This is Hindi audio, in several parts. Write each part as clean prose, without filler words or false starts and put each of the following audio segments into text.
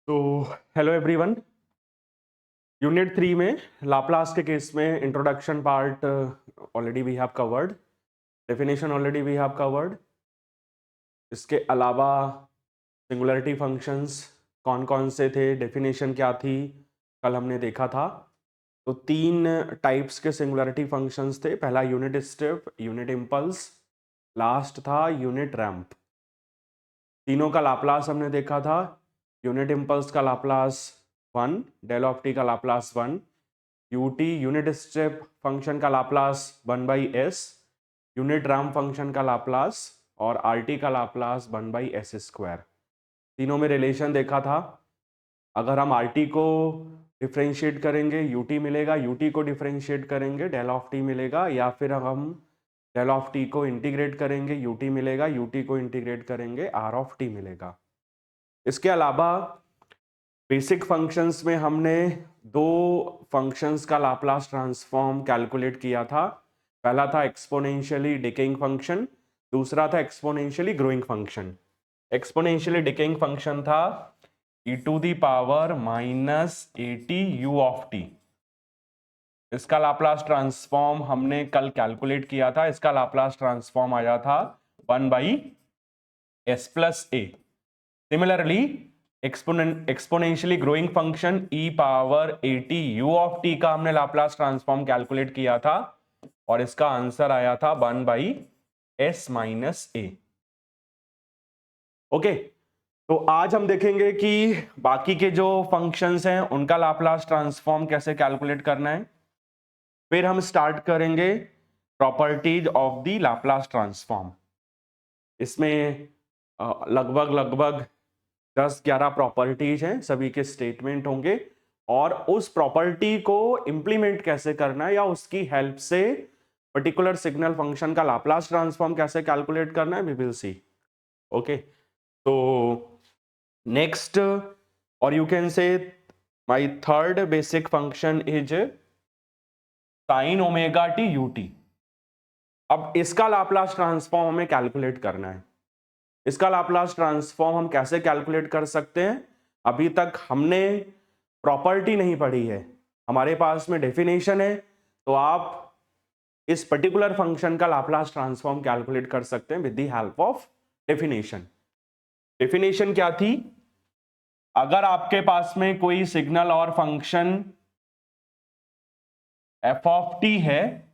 तो हेलो एवरीवन। यूनिट 3 में लाप्लास के केस में introduction part already we have covered, definition already we have covered. इसके अलावा सिंगुलरिटी फंक्शंस कौन कौन से थे, डेफिनेशन क्या थी, कल हमने देखा था। तो 3 टाइप्स के सिंगुलरिटी फंक्शंस थे। पहला unit step, unit impulse, last था यूनिट रैंप। तीनों का लाप्लास हमने देखा था। यूनिट इम्पल्स का लाप्लास 1, डेल ऑफ टी का Laplace 1, u t unit step function का Laplace 1/s, unit ramp function का लाप्लास और आरटी का लाप्लास 1/s²। तीनों में रिलेशन देखा था। अगर हम आरटी को डिफ्रेंशिएट करेंगे यूटी मिलेगा, यूटी को डिफ्रेंशिएट करेंगे डेल ऑफ टी मिलेगा, या फिर हम डेल ऑफ टी को इंटीग्रेट करेंगे यूटी मिलेगा, यूटी को इंटीग्रेट करेंगे आर ऑफ टी मिलेगा। इसके अलावा बेसिक फंक्शंस में हमने दो फंक्शंस का लाप्लास ट्रांसफॉर्म कैलकुलेट किया था। पहला था एक्सपोनेंशियली डिकेइंग फंक्शन, दूसरा था exponentially growing function. Exponentially decaying function था e to the power -80 u of t. इसका लाप्लास ट्रांसफॉर्म हमने कल कैलकुलेट किया था। इसका लाप्लास ट्रांसफॉर्म आया था 1/s+a। Similarly exponentially growing function e⁻80 u of t का हमने लाप्लास ट्रांसफॉर्म कैलकुलेट किया था और इसका आंसर आया था 1/s-a। ओके, तो आज हम देखेंगे कि बाकी के जो फंक्शंस हैं उनका लाप्लास ट्रांसफॉर्म कैसे कैलकुलेट करना है। फिर हम स्टार्ट करेंगे properties of the Laplace transform. इसमें लगभग 10-11 प्रॉपर्टीज हैं, सभी के स्टेटमेंट होंगे और उस प्रॉपर्टी को इंप्लीमेंट कैसे करना है या उसकी हेल्प से पर्टिकुलर सिग्नल फंक्शन का लाप्लास ट्रांसफॉर्म कैसे कैलकुलेट करना है, वी विल सी। ओके, तो नेक्स्ट, और यू कैन से my third basic function is sine omega t u T. अब इसका लाप्लास ट्रांसफॉर्म हमें कैलकुलेट करना है। इसका लाप्लास ट्रांसफॉर्म हम कैसे कैलकुलेट कर सकते हैं? अभी तक हमने प्रॉपर्टी नहीं पढ़ी है, हमारे पास में डेफिनेशन है। तो आप इस पर्टिकुलर फंक्शन का लाप्लास ट्रांसफॉर्म कैलकुलेट कर सकते हैं with the help of definition. Definition क्या थी? अगर आपके पास में कोई सिग्नल और फंक्शन एफ ऑफ टी है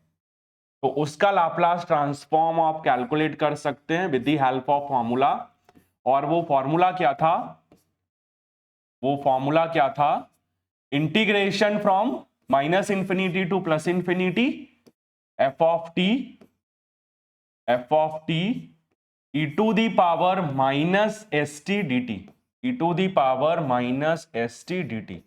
तो उसका लाप्लास ट्रांसफॉर्म आप कैलकुलेट कर सकते हैं with the help of formula. और वो फॉर्मूला क्या था? Integration from -infinity to +infinity f of t e to the power -st dt, e to the power -st dt।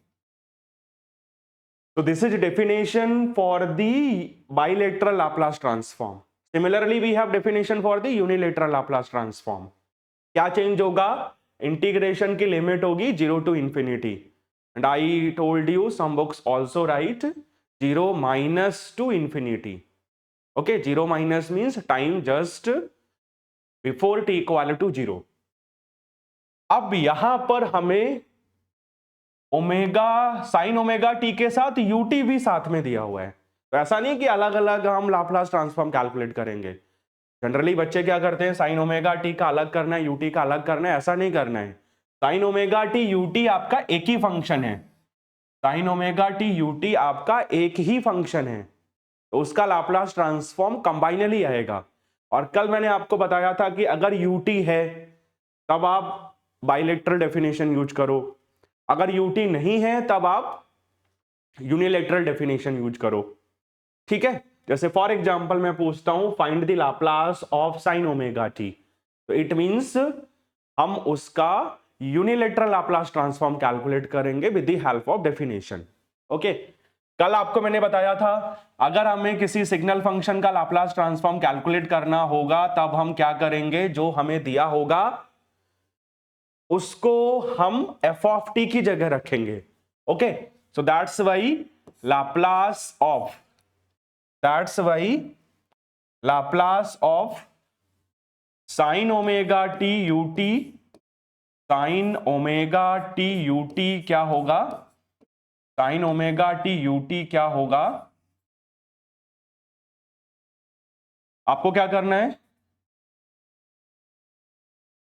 So this is definition for the bilateral Laplace transform. Similarly, we have definition for the unilateral Laplace transform. क्या चेंज होगा? इंटीग्रेशन की लिमिट होगी 0 to infinity. And I told you some books also write 0 minus to infinity. Okay, 0 minus means time just before t equal to 0. अब यहां पर हमें ओमेगा, साइन ओमेगा टी के साथ यूटी भी साथ में दिया हुआ है। तो ऐसा नहीं कि अलग अलग हम लाप्लास ट्रांसफॉर्म कैलकुलेट करेंगे। जनरली बच्चे क्या करते हैं, साइन ओमेगा टी का अलग करना है, यूटी का अलग करना है। ऐसा नहीं करना है। साइन ओमेगा टी यूटी आपका एक ही फंक्शन है। साइन ओमेगा टी यूटी आपका एक ही फंक्शन है, तो उसका लाप्लास ट्रांसफॉर्म कंबाइनली आएगा। और कल मैंने आपको बताया था कि अगर यूटी है तब आप बाइलेटरल डेफिनेशन यूज करो, अगर यूटी नहीं है तब आप यूनिलेटरल डेफिनेशन यूज करो। ठीक है, जैसे फॉर एग्जांपल मैं पूछता हूं find the Laplace of sine omega T, तो इट मींस हम उसका यूनिलेटरल लाप्लास ट्रांसफॉर्म कैलकुलेट करेंगे with the help of definition. Okay, कल आपको मैंने बताया था अगर हमें किसी सिग्नल फंक्शन का लाप्लास ट्रांसफॉर्म कैलकुलेट करना होगा तब हम क्या करेंगे, जो हमें दिया होगा उसको हम एफ ऑफ टी की जगह रखेंगे। Okay, so that's why Laplace of sine omega T u t, sine omega t u t क्या होगा, sine omega t u t क्या होगा, आपको क्या करना है,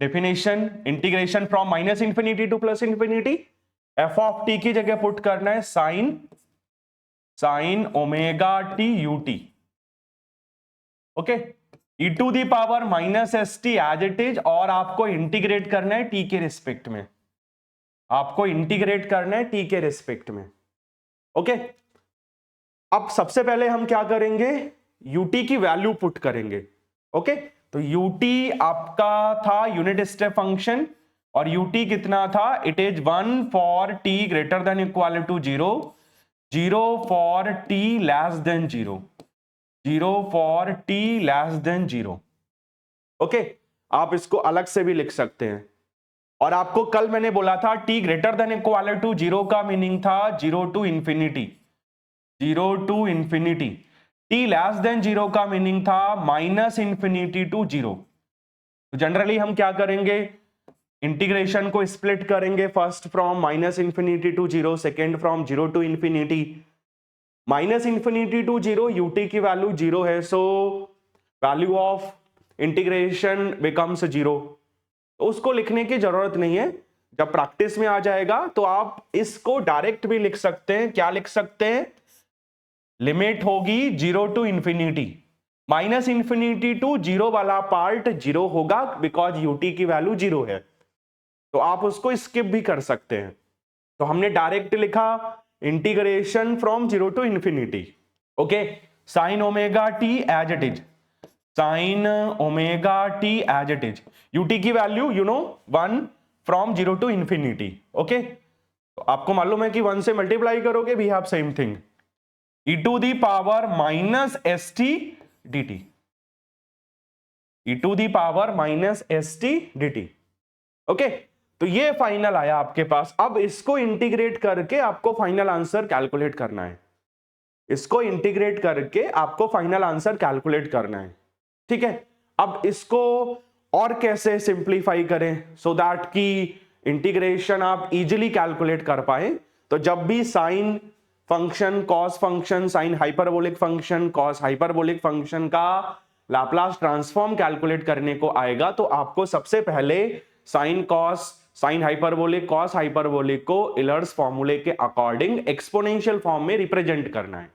definition integration from minus infinity to plus infinity, f of t की जगह पुट करना है sine omega t u t, okay, e to the power minus S t as it is, और आपको इंटीग्रेट करना है टी के रिस्पेक्ट में, आपको इंटीग्रेट करना है टी के रिस्पेक्ट में, ओके। अब सबसे पहले हम क्या करेंगे, यूटी की वैल्यू पुट करेंगे, ओके। तो यूटी आपका था यूनिट स्टेप फंक्शन, और यूटी कितना था, it is 1 for t greater than equal to 0, 0 for t less than 0, 0 for t less than 0, okay. आप इसको अलग से भी लिख सकते हैं, और आपको कल मैंने बोला था t greater than equal to 0 का मीनिंग था 0 to infinity, 0 to infinity, t less than 0 का मीनिंग था माइनस इंफिनिटी टू 0। तो जनरली हम क्या करेंगे, इंटीग्रेशन को स्प्लिट करेंगे, first from minus infinity to 0, second from 0 to infinity, minus infinity to 0, u t की वैल्यू 0 है, so value of integration becomes 0। तो उसको लिखने की जरूरत नहीं है, जब प्रैक्टिस में आ जाएगा तो आप इसको डायरेक्ट भी लिख सकते हैं, क्या लिख सकते हैं, लिमिट होगी 0 to infinity, minus infinity to 0 वाला पार्ट 0 होगा बिकॉज यूटी की वैल्यू 0 है, तो आप उसको स्किप भी कर सकते हैं। तो हमने डायरेक्ट लिखा integration from 0 to infinity, okay, sine omega t as it is, sine omega t as it is, u t की value 1 from 0 to infinity, okay. तो आपको मालूम है कि 1 से मल्टीप्लाई करोगे भी have same thing, e to the power minus S T D T, E to the power minus S T D t, okay. तो ये फाइनल आया आपके पास। अब इसको इंटीग्रेट करके आपको फाइनल आंसर कैलकुलेट करना है, इसको इंटीग्रेट करके आपको फाइनल आंसर कैलकुलेट करना है, ठीक है। अब इसको और कैसे सिंप्लीफाई करें सो दैट कि इंटीग्रेशन आप इजीली कैलकुलेट कर पाए। तो जब भी sine function, cos function, sine hyperbolic function, cos hyperbolic function का लाप्लास ट्रांसफॉर्म कैलकुलेट करने को आएगा, तो आपको सबसे पहले sine cos, sine hyperbolic, cos hyperbolic को इलर्स फॉर्मूले के अकॉर्डिंग एक्सपोनेंशियल फॉर्म में रिप्रेजेंट करना है,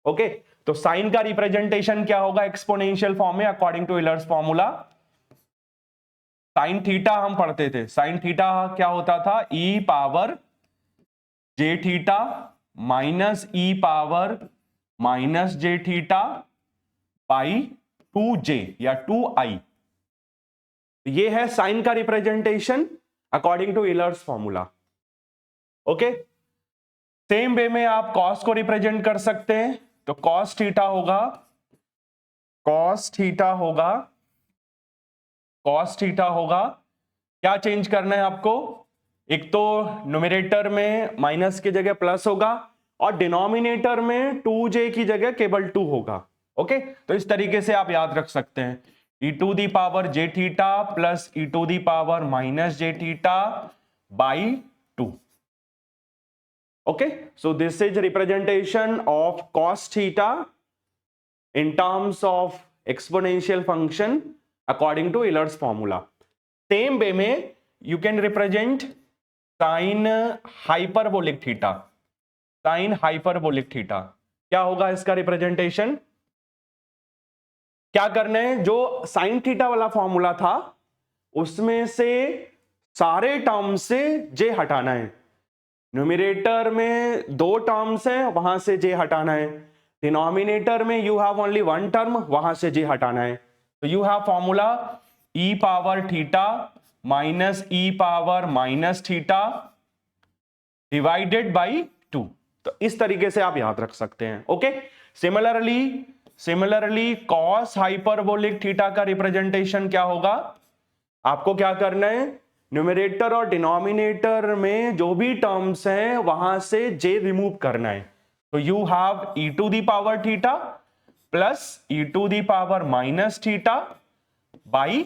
ओके। तो साइन का रिप्रेजेंटेशन क्या होगा एक्सपोनेंशियल फॉर्म में according to Euler's formula, sine theta हम पढ़ते थे, साइन थीटा क्या होता था, e power j theta minus e power minus j theta by 2j या 2i, ये है साइन का representation according to Euler's formula, okay. Same way में आप कॉस को रिप्रेजेंट कर सकते हैं, तो कॉस थीटा होगा, कॉस थीटा होगा, कॉस थीटा होगा, क्या चेंज करना है आपको, एक तो न्यूमरेटर में माइनस की जगह प्लस होगा और डिनोमिनेटर में 2j की जगह केवल 2 होगा, ओके। तो इस तरीके से आप याद रख सकते हैं, e to the power j theta plus e to the power minus j theta by 2, okay, so this is representation of cos theta in terms of exponential function according to Euler's formula. Same way में you can represent sin hyperbolic theta, sin hyperbolic theta क्या होगा इसका रिप्रेजेंटेशन, क्या करना है, जो sin थीटा वाला फॉर्मूला था उसमें से सारे टर्म से j हटाना है, न्यूमरेटर में 2 टर्म्स हैं वहां से j हटाना है, डिनोमिनेटर में यू हैव ओनली 1 टर्म वहां से j हटाना है, तो you have formula e power theta minus e power minus theta divided by 2, तो इस तरीके से आप याद रख सकते हैं, okay. Similarly cos hyperbolic theta का रिप्रेजेंटेशन क्या होगा, आपको क्या करना है, न्यूमरेटर और डिनोमिनेटर में जो भी टर्म्स हैं वहां से j रिमूव करना है, तो you have e to the power theta plus e to the power minus theta by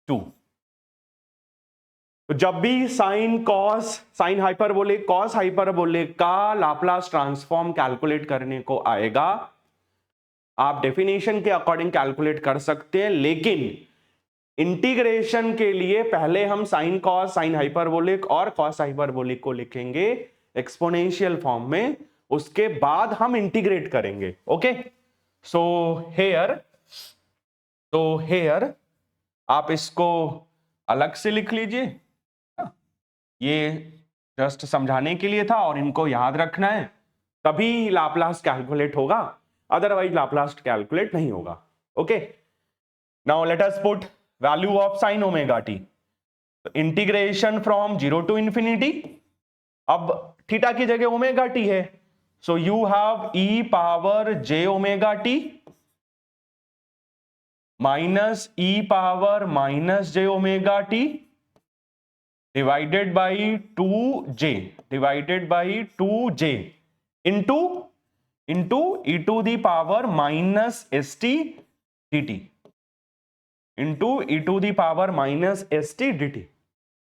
2, तो जब भी sine cos, sine hyperbolic, cos hyperbolic का लाप्लास ट्रांसफॉर्म कैलकुलेट करने को आएगा, आप डेफिनेशन के अकॉर्डिंग कैलकुलेट कर सकते हैं, लेकिन इंटीग्रेशन के लिए पहले हम साइन कॉस, साइन हाइपरबोलिक और कॉस हाइपरबोलिक को लिखेंगे एक्सपोनेंशियल फॉर्म में, उसके बाद हम इंटीग्रेट करेंगे। ओके, सो हेयर आप इसको अलग से लिख लीजिए, ये जस्ट समझाने के लिए था और इनको याद रखना है, तभी लाप्लास कैलकुलेट होगा, अदरवाइज लाप्लास कैलकुलेट नहीं होगा। Okay, now let us put value of sine omega t, integration from 0 to infinity, अब थीटा की जगह ओमेगा टी है, so you have e power j omega t minus e power minus j omega t divided by 2j into e to the power minus st dt into e to the power minus st dt।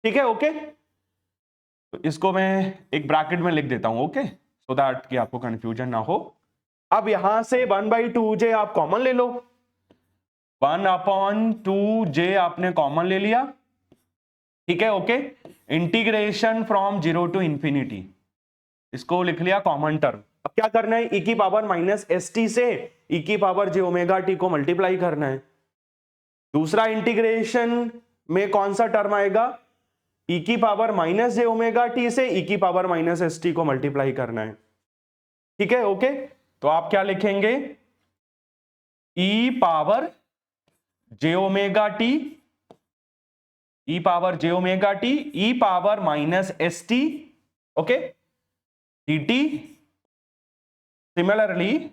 ठीक है, ओके, तो इसको मैं एक ब्रैकेट में लिख देता हूं, ओके, सो दैट कि आपको कंफ्यूजन ना हो। अब यहां से 1/2j आप कॉमन ले लो, 1/2j आपने कॉमन ले लिया, ठीक है, okay, integration from 0 to infinity, इसको लिख लिया कॉमन टर्म। अब क्या करना है, e की पावर माइनस एस टी से e की पावर j ओमेगा टी को मल्टीप्लाई करना है। दूसरा इंटीग्रेशन में कौन सा टर्म आएगा, e की power minus j omega T से e की पावर माइनस एस टी को मल्टीप्लाई करना है। ठीक है, ओके, तो आप क्या लिखेंगे, e power j omega T, e power j omega T, e power minus S t, okay, dt, similarly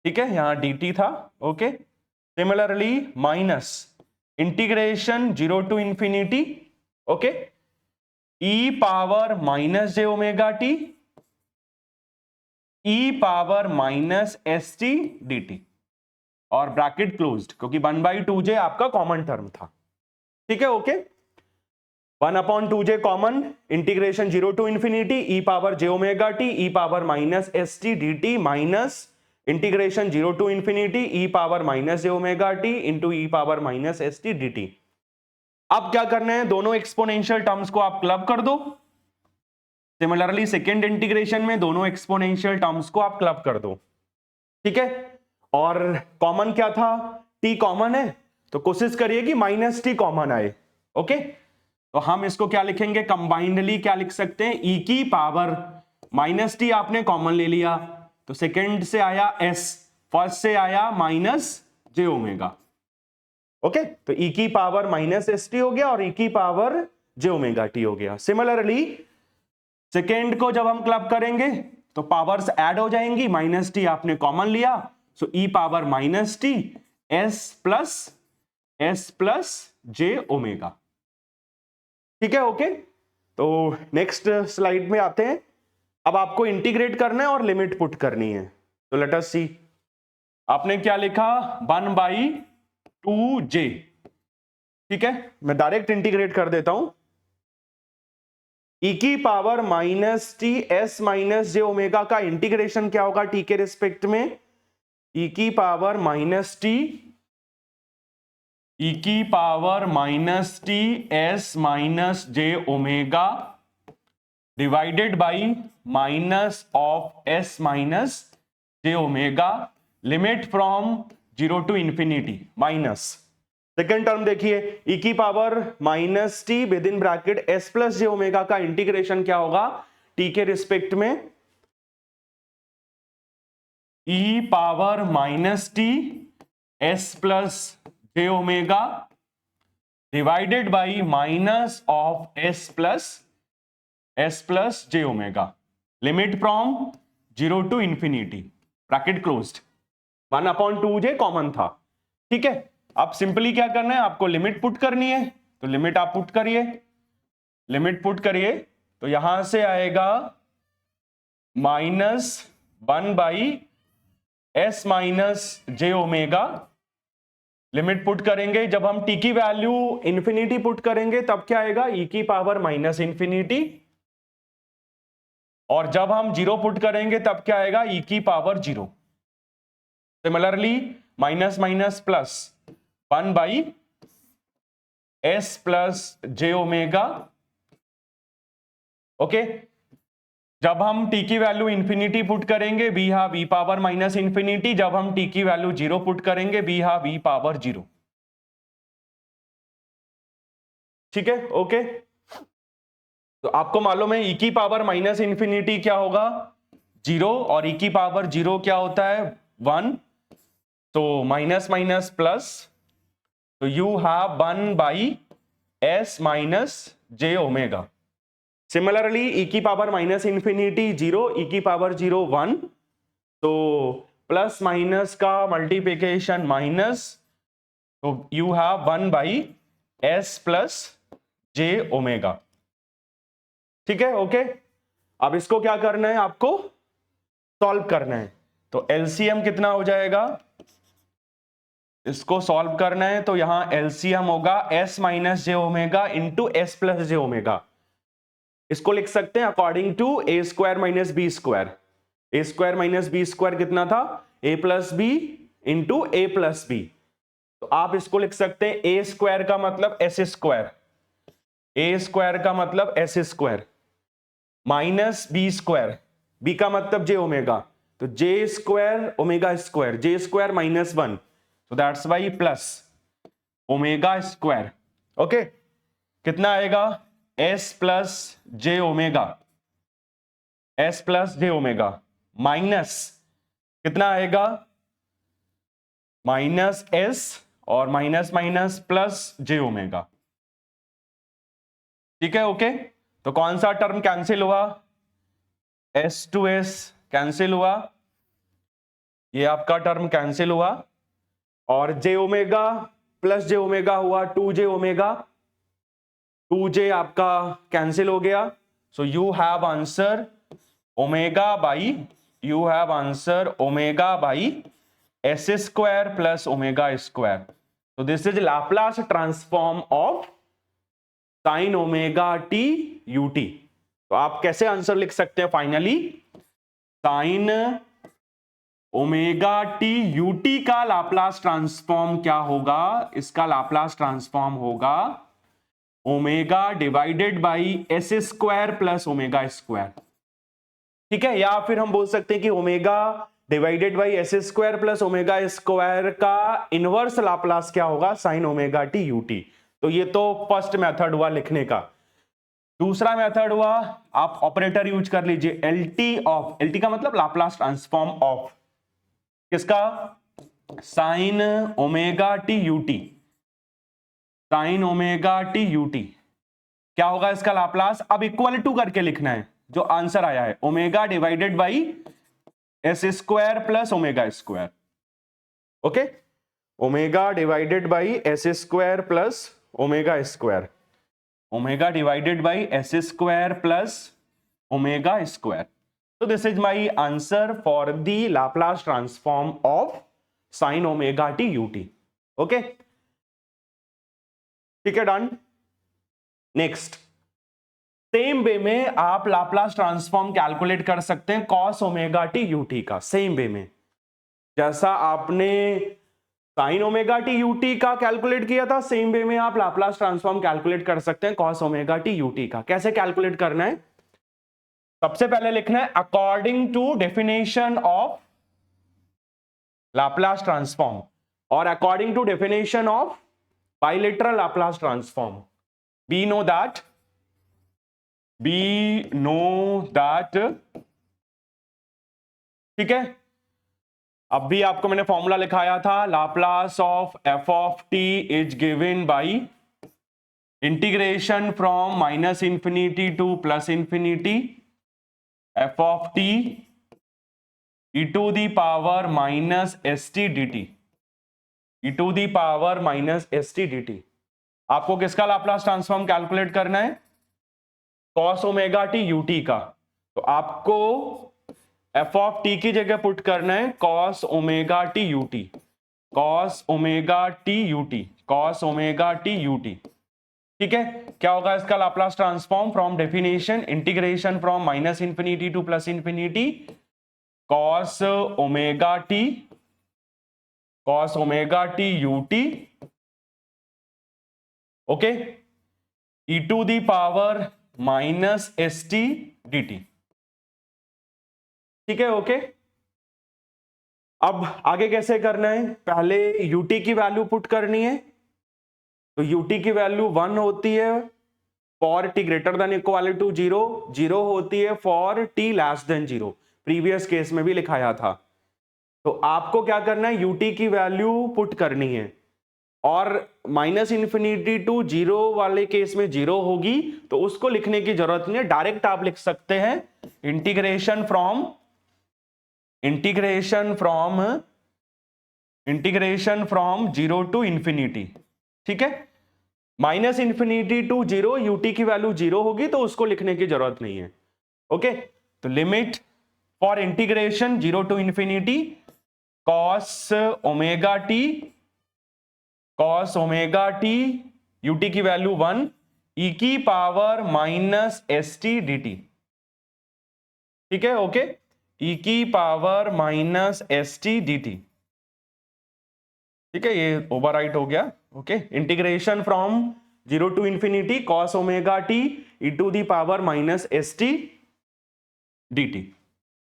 ठीक है, यहां dt था, okay, similarly minus integration 0 to infinity, okay, e power minus j omega T, e power minus S t dt, और ब्रैकेट क्लोज्ड, क्योंकि 1/2j आपका कॉमन टर्म था। ठीक है, okay, 1/2j common, integration 0 to infinity e power j omega T, e power minus S t dt minus integration 0 to infinity e power minus j omega t into e power minus S t dt। अब क्या करना है, दोनों एक्सपोनेंशियल टर्म्स को आप क्लब कर दो, सिमिलरली सेकेंड इंटीग्रेशन में दोनों एक्सपोनेंशियल टर्म्स को आप क्लब कर दो। ठीक है, और कॉमन क्या था, t कॉमन है, तो कोशिश करिए कि माइनस टी कॉमन आए। ओके, तो हम इसको क्या लिखेंगे, कंबाइंडली क्या लिख सकते हैं, e की पावर माइनस टी आपने कॉमन ले लिया, तो सेकेंड से आया s, फर्स्ट से आया माइनस j ओमेगा। ओके, तो e की पावर माइनस एस टी हो गया और e की पावर j ओमेगा टी हो गया। सिमिलरली सेकेंड को जब हम क्लब करेंगे तो पावर्स ऐड हो जाएंगी, माइनस टी आपने कॉमन लिया, सो e power minus T s plus j omega. ठीक है, ओके, तो नेक्स्ट स्लाइड में आते हैं। अब आपको इंटीग्रेट करना है और लिमिट पुट करनी है, तो लेट अस सी। आपने क्या लिखा, 1/2j, ठीक है, मैं डायरेक्ट इंटीग्रेट कर देता हूं, e की power minus t s minus j omega का इंटीग्रेशन क्या होगा t के रिस्पेक्ट में, e की power minus t s minus j omega divided by minus of s minus j omega, limit from 0 to infinity, minus second term देखिए, e की power minus t with in bracket s plus j omega का इंटीग्रेशन क्या होगा t के रिस्पेक्ट में, e power minus T s plus j omega divided by minus of s plus j omega, limit from 0 to infinity, bracket closed, 1/2j common था। ठीक है, अब सिंपली क्या करना है, आपको लिमिट पुट करनी है, तो लिमिट आप पुट करिए, तो यहां से आएगा -1/2 एस माइनस जे ओमेगा, लिमिट पुट करेंगे, जब हम टी की वैल्यू इंफिनिटी पुट करेंगे तब क्या आएगा, ई की पावर माइनस इंफिनिटी, और जब हम जीरो पुट करेंगे तब क्या आएगा, ई की power zero. Similarly minus minus plus 1 by S plus J omega. Okay, जब हम t की वैल्यू इंफिनिटी पुट करेंगे we have e power minus infinity, जब हम t की वैल्यू जीरो पुट करेंगे we have e power zero. ठीक है, ओके। तो आपको मालूम है e की पावर माइनस इंफिनिटी क्या होगा, जीरो, और e की पावर जीरो क्या होता है, 1, तो माइनस माइनस प्लस, तो you have 1 by S minus J omega. Similarly e की power minus infinity zero, e की पावर जीरो 1, तो प्लस माइनस का मल्टीप्लिकेशन माइनस, तो you have 1 by S plus J omega. ठीक है, ओके। अब इसको क्या करना है, आपको सॉल्व करना है, तो एलसीएम कितना हो जाएगा, इसको सॉल्व करना है तो यहां एलसीएम होगा एस माइनस जे ओमेगा इंटू एस प्लस जे ओमेगा। इसको लिख सकते हैं according to A square minus B square. A square minus B square कितना था, a plus b into a plus b. तो आप इसको लिख सकते हैं ए स्क्वायर का मतलब एस स्क्वायर, ए स्क्वायर का मतलब s square, minus B square, b का मतलब जे ओमेगा, तो j square omega square, j square minus 1, so that's why plus omega square. Okay, कितना आएगा, एस प्लस जे ओमेगा, एस प्लस जे ओमेगा, माइनस कितना आएगा, माइनस एस और माइनस माइनस प्लस जे ओमेगा। ठीक है, ओके। तो कौन सा टर्म कैंसिल हुआ, एस टू एस कैंसिल हुआ, ये आपका टर्म कैंसिल हुआ, और जे ओमेगा प्लस जे ओमेगा हुआ 2 जे ओमेगा, 2 जे आपका कैंसिल हो गया, so you have answer omega by, you have answer omega by S square plus omega square. तो this is Laplace transform of sine omega t u t. तो आप कैसे आंसर लिख सकते हैं finally, sine omega T UT का लाप्लास ट्रांसफॉर्म क्या होगा, इसका लाप्लास ट्रांसफॉर्म होगा omega divided by S square plus omega square. ठीक है, या फिर हम बोल सकते हैं कि omega divided by S square plus omega square का इनवर्स लाप्लास क्या होगा, साइन ओमेगा टी यूटी। तो ये तो फर्स्ट मेथड हुआ लिखने का। दूसरा मेथड हुआ, आप ऑपरेटर यूज कर लीजिए, एलटी ऑफ, एलटी का मतलब लाप्लास ट्रांसफॉर्म ऑफ किसका, sign omega T u t, sine omega T UT क्या होगा इसका लाप्लास, अब इक्वल टू करके लिखना है, जो आंसर आया है omega divided by S square plus omega square. Okay, omega divided by S square plus omega square, omega divided by S square plus omega square. So this is my answer for the Laplace transform of sin omega t ut. Okay, ठीक है, डन। नेक्स्ट, सेम वे में आप लाप्लास ट्रांसफॉर्म कैलकुलेट कर सकते हैं cos ओमेगा टी यूटी का, सेम वे में जैसा आपने sin ओमेगा टी यूटी का कैलकुलेट किया था, सेम वे में आप लाप्लास ट्रांसफॉर्म कैलकुलेट कर सकते हैं cos ओमेगा टी यूटी का। कैसे कैलकुलेट करना है, सबसे पहले लिखना है according to definition of Laplace transform, और according to definition of bilateral Laplace transform, we know that, ठीक है। अब भी आपको मैंने फॉर्मूला लिखाया था, Laplace of f of t is given by integration from minus infinity to plus infinity f of t E to the power minus S T D T, E to the power minus S T D t. आपको किसका लाप्लास ट्रांसफॉर्म कैलकुलेट करना है, cos ओमेगा टी यूटी का। तो आपको एफ ऑफ टी की जगह पुट करना है cos omega t u t, cos omega t u t, cos omega t u t. ठीक है, क्या होगा इसका Laplace transform from definition, integration from minus infinity to plus infinity, cos omega t, cos omega t u t, okay, e to the power minus S T D T. ठीक है, ओके। अब आगे कैसे करना है, पहले ut की वैल्यू पुट करनी है, तो ut की वैल्यू 1 होती है for t greater than equal to 0, 0 होती है for t less than 0, previous case में भी लिखाया था। तो आपको क्या करना है, ut की वैल्यू पुट करनी है, और माइनस इंफिनिटी टू 0 वाले केस में 0 होगी, तो उसको लिखने की जरूरत नहीं है, डायरेक्ट आप लिख सकते हैं integration from zero to infinity. ठीक है, माइनस इंफिनिटी टू 0, ut की वैल्यू 0 होगी, तो उसको लिखने की जरूरत नहीं है। ओके, तो limit for integration 0 to infinity cos omega T ut की वैल्यू 1 e की power minus S T D T. ठीक है, ओके, e की power minus S T D T. ठीक है, ये ओवरराइट हो गया। Okay, integration from 0 to infinity cos omega T E to the power minus S T D T.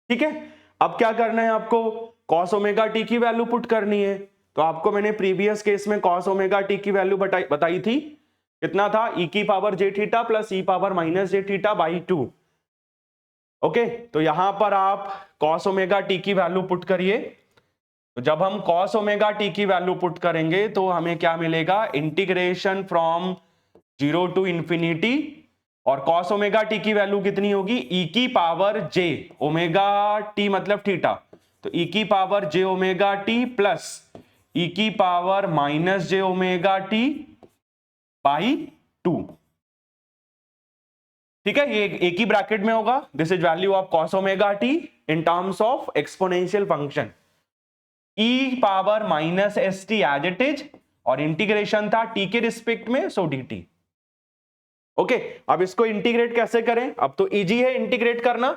ठीक है, अब क्या करना है आपको, कॉस ओमेगा टी की वैल्यू पुट करनी है, तो आपको मैंने प्रीवियस केस में कॉस ओमेगा टी की वैल्यू बताई थी, कितना था, ई की power j theta plus E power minus j theta by 2। Okay, तो यहां पर आप कॉस ओमेगा टी की वैल्यू पुट करिए, तो जब हम cos ओमेगा टी की वैल्यू पुट करेंगे तो हमें क्या मिलेगा, इंटीग्रेशन फ्रॉम 0 टू इंफिनिटी, और cos ओमेगा टी की वैल्यू कितनी होगी, e की पावर j ओमेगा टी मतलब थीटा, तो e की power j omega T plus e की power minus j omega t by 2। ठीक है, ये एक ही ब्रैकेट में होगा, this is value of cos omega t in terms of exponential function e power minus S t as it is, और इंटीग्रेशन था टी के रिस्पेक्ट में, सो डी टी। ओके, अब इसको इंटीग्रेट कैसे करें, अब तो इजी है इंटीग्रेट करना,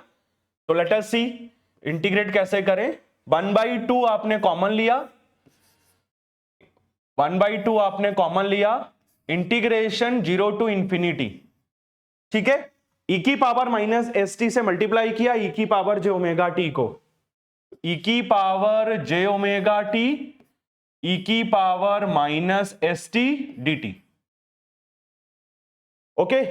तो लेट अस सी इंटीग्रेट कैसे करें। 1/2 आपने कॉमन लिया, 1/2 आपने कॉमन लिया, इंटीग्रेशन 0 टू इंफिनिटी। ठीक है, ई की पावर माइनस एस टी से मल्टीप्लाई किया ई की पावर जे ओमेगा टी को, ई की पावर जे ओमेगा टी ई की power minus S T D t. Okay,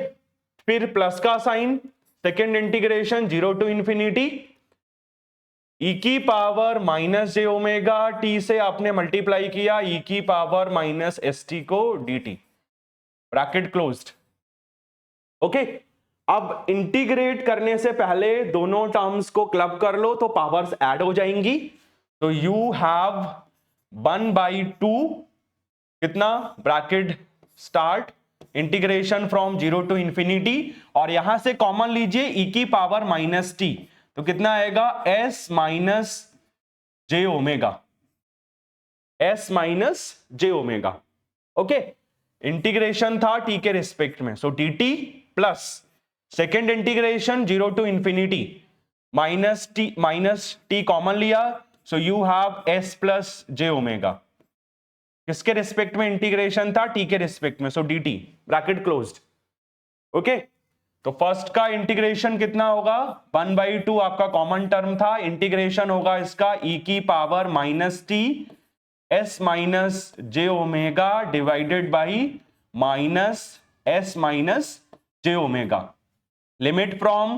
फिर प्लस का sign, second integration 0 to infinity, ई की पावर माइनस जे ओमेगा टी से आपने मल्टीप्लाई किया ई की पावर माइनस एस टी को d T, bracket closed. Okay, अब इंटीग्रेट करने से पहले दोनों टर्म्स को क्लब कर लो, तो पावर्स ऐड हो जाएंगी, तो यू हैव 1/2 कितना, bracket start, integration from 0 to infinity, और यहां से कॉमन लीजिए ई की पावर माइनस टी, तो कितना आएगा, एस माइनस जे ओमेगा, एस माइनस जे ओमेगा। ओके, इंटीग्रेशन था टी के रिस्पेक्ट में, so d t plus second integration 0 to infinity minus t common लिया, so you have s plus J omega, किसके रिस्पेक्ट में इंटीग्रेशन था, टी के रिस्पेक्ट में, so d T, bracket closed. Okay, तो फर्स्ट का इंटीग्रेशन कितना होगा, 1/2 आपका कॉमन टर्म था, इंटीग्रेशन होगा इसका ई की power minus t s minus J omega divided by minus s minus J omega, limit from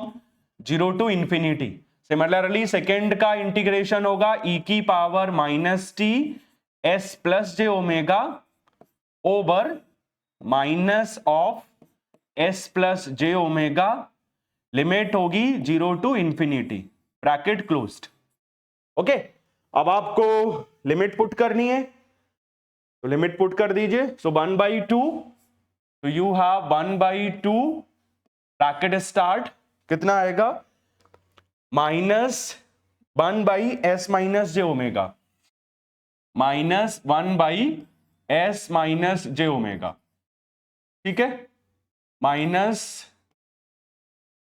0 to infinity. Similarly second का इंटीग्रेशन होगा ई की power minus t s plus J omega over minus of S plus J omega, limit होगी 0 to infinity, bracket closed. Okay, अब आपको लिमिट पुट करनी है, तो लिमिट पुट कर दीजिए, सो 1/2, तो यू हैव 1/2 ब्रैकेट स्टार्ट, कितना आएगा, minus 1 by S minus J omega, minus 1 by S minus J omega, ठीक है, minus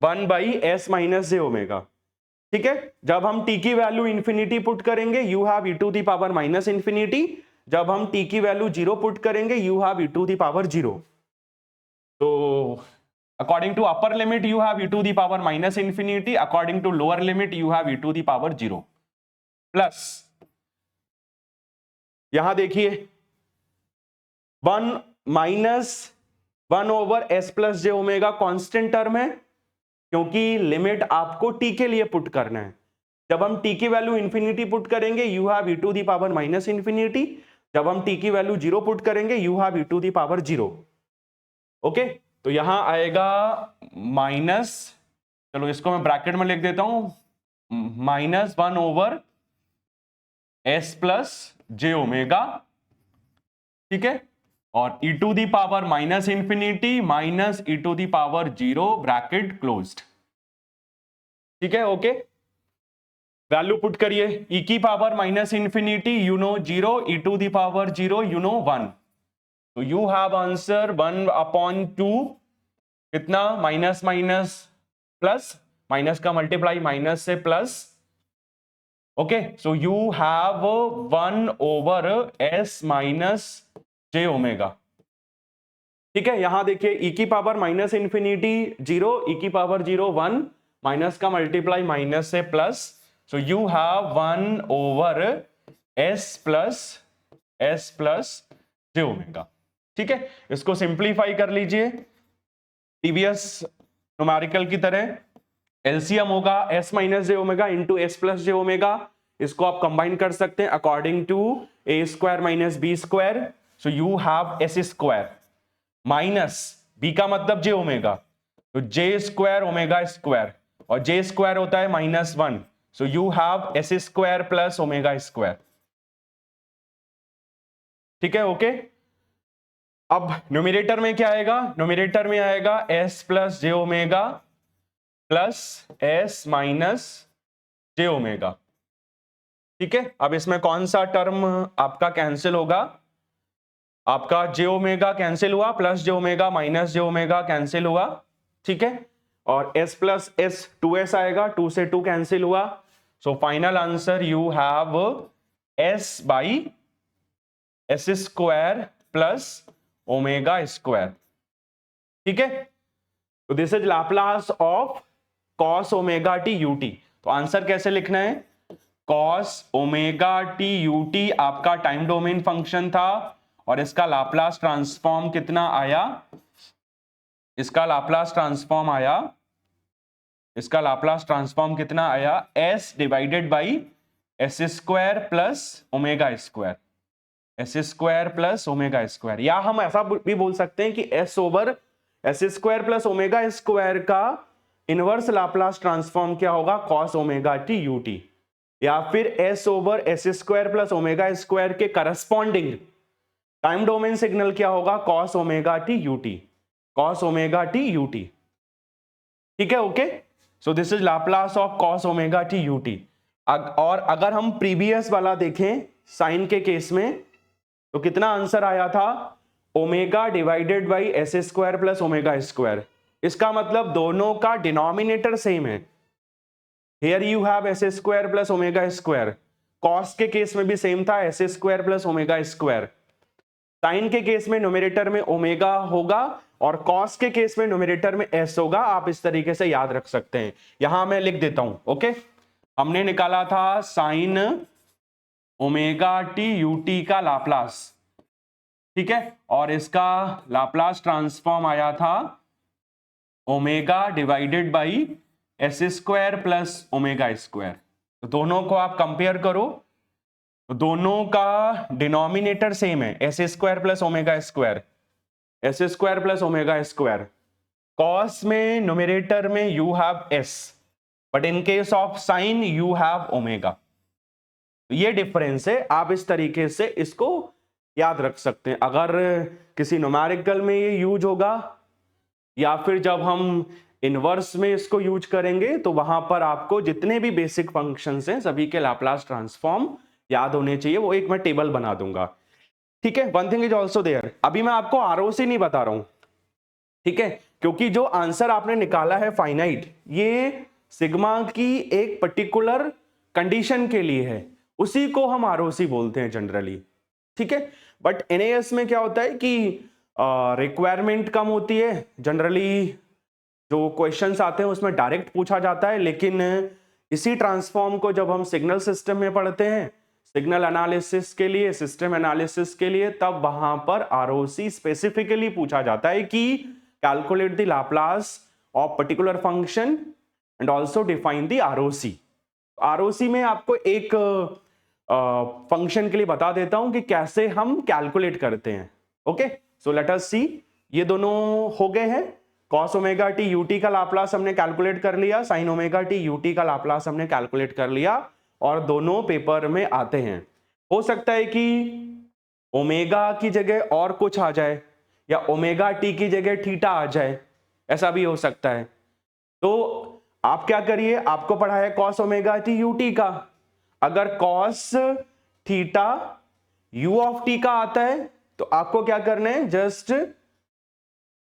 1 by S minus J omega, ठीक है। जब हम t की वैल्यू इंफिनिटी पुट करेंगे you have e to the power minus infinity, जब हम t की वैल्यू 0 पुट करेंगे you have e to the power 0। तो according to upper limit you have e to the power minus infinity, according to lower limit you have e to the power 0 plus, यहां देखिए 1 माइनस 1 ओवर एस प्लस जे ओमेगा कांस्टेंट टर्म है, क्योंकि लिमिट आपको t के लिए पुट करना है। जब हम t की वैल्यू इंफिनिटी पुट करेंगे you have e to the power minus infinity, जब हम t की वैल्यू 0 पुट करेंगे you have e to the power 0। Okay, तो यहां आएगा माइनस, चलो इसको मैं ब्रैकेट में लिख देता हूं, माइनस 1 ओवर एस प्लस जे ओमेगा, ठीक है, और e to the power minus infinity minus e to the power 0 bracket closed, ठीक है। ओके, वैल्यू पुट करिए, e की power minus infinity you know 0, e to the power 0 you know 1, तो यू हैव आंसर 1/2, कितना, माइनस माइनस प्लस, माइनस का मल्टीप्लाई माइनस से plus, okay, so you have 1 over S minus J omega, ठीक है। यहां देखिए e की पावर माइनस इंफिनिटी 0, e की पावर 0 1, माइनस का मल्टीप्लाई माइनस से plus, so you have 1 over S plus J omega, ठीक है। इसको सिंप्लीफाई कर लीजिए प्रीवियस न्यूमेरिकल की तरह, एलसीएम होगा एस माइनस जे ओमेगा इंटू एस प्लस जे ओमेगा, इसको आप कंबाइन कर सकते हैं according to A square minus B square, so you have S square minus B का मतलब जे ओमेगा, तो जे स्क्वायर ओमेगा स्क्वायर, और जे स्क्वायर होता है -1, सो you have S square plus omega square, ठीक है। ओके, अब न्यूमरेटर में क्या आएगा, न्यूमरेटर में आएगा एस प्लस जे ओमेगा प्लस एस माइनस जे ओमेगा, ठीक है। अब इसमें कौन सा टर्म आपका कैंसिल होगा, आपका जे ओमेगा कैंसिल हुआ, प्लस जे ओमेगा माइनस जे ओमेगा कैंसिल हुआ, ठीक है, और s प्लस एस 2s आएगा, 2 से 2 कैंसिल हुआ, so final answer you have s by S square plus omega square, ठीक है। तो this is Laplace of cos omega t u t. तो आंसर कैसे लिखना है, cos omega t u T आपका टाइम डोमेन फंक्शन था, और इसका लाप्लास ट्रांसफॉर्म कितना आया, इसका लाप्लास ट्रांसफॉर्म आया, इसका लाप्लास ट्रांसफॉर्म कितना आया, s divided by S square plus omega square, S square plus omega square, या हम ऐसा भी बोल सकते हैं कि s over S square plus omega square का इनवर्स लाप्लास ट्रांसफॉर्म क्या होगा, cos omega t u T, या फिर s over S square plus omega square के करस्पॉन्डिंग टाइम डोमेन सिग्नल क्या होगा, cos omega t u t, cos omega t u t, ठीक है। Okay, so this is Laplace of cos omega t u T. और अगर हम प्रीवियस वाला देखें साइन के केस में, तो कितना आंसर आया था, omega divided by S square plus omega square, इसका मतलब दोनों का डिनोमिनेटर सेम है, here you have S square plus omega square, cos के केस में भी सेम था S square plus omega square, sine के केस में न्यूमरेटर में ओमेगा होगा और कॉस के केस में न्यूमरेटर में एस होगा, आप इस तरीके से याद रख सकते हैं। यहां मैं लिख देता हूं, ओके, हमने निकाला था sign omega t u t का लाप्लास, ठीक है, और इसका लाप्लास ट्रांसफॉर्म आया था omega divided by S square plus omega square, तो दोनों को आप कंपेयर करो, तो दोनों का डिनोमिनेटर सेम है, S square plus omega square, S square plus omega square, cos में न्यूमरेटर में you have S, but in case of sine you have omega, ये डिफरेंस है, आप इस तरीके से इसको याद रख सकते हैं। अगर किसी न्यूमेरिकल में ये यूज होगा, या फिर जब हम इनवर्स में इसको यूज करेंगे तो वहां पर आपको जितने भी बेसिक फंक्शंस हैं सभी के लाप्लास ट्रांसफॉर्म याद होने चाहिए। वो एक मैं टेबल बना दूंगा, ठीक है। One thing is also there, अभी मैं आपको आरओसी नहीं बता रहा हूं, ठीक है, क्योंकि जो आंसर आपने निकाला है फाइनाइट, ये सिग्मा की एक पर्टिकुलर कंडीशन के लिए है, उसी को हम आरओसी बोलते हैं जनरली, ठीक है। बट एनएएस में क्या होता है कि रिक्वायरमेंट कम होती है, जनरली जो क्वेश्चंस आते हैं उसमें डायरेक्ट पूछा जाता है, लेकिन इसी ट्रांसफॉर्म को जब हम सिग्नल सिस्टम में पढ़ते हैं, सिग्नल एनालिसिस के लिए, सिस्टम एनालिसिस के लिए, तब वहां पर आरओसी स्पेसिफिकली पूछा जाता है कि calculate the Laplace of particular function and also define the ROC. ROC में आपको एक फंक्शन के लिए बता देता हूं कि कैसे हम कैलकुलेट करते हैं। ओके, सो लेट अस सी, ये दोनों हो गए हैं। cos ओमेगा टी यूटी का लाप्लास हमने कैलकुलेट कर लिया, sin ओमेगा टी यूटी का लाप्लास हमने कैलकुलेट कर लिया, और दोनों पेपर में आते हैं। हो सकता है कि ओमेगा की जगह और कुछ आ जाए, या ओमेगा टी की जगह थीटा आ जाए, ऐसा भी हो सकता है। तो आप क्या करिए, आपको पढ़ा है cos ओमेगा टी यूटी का, अगर cos theta u of t का आता है तो आपको क्या करना है,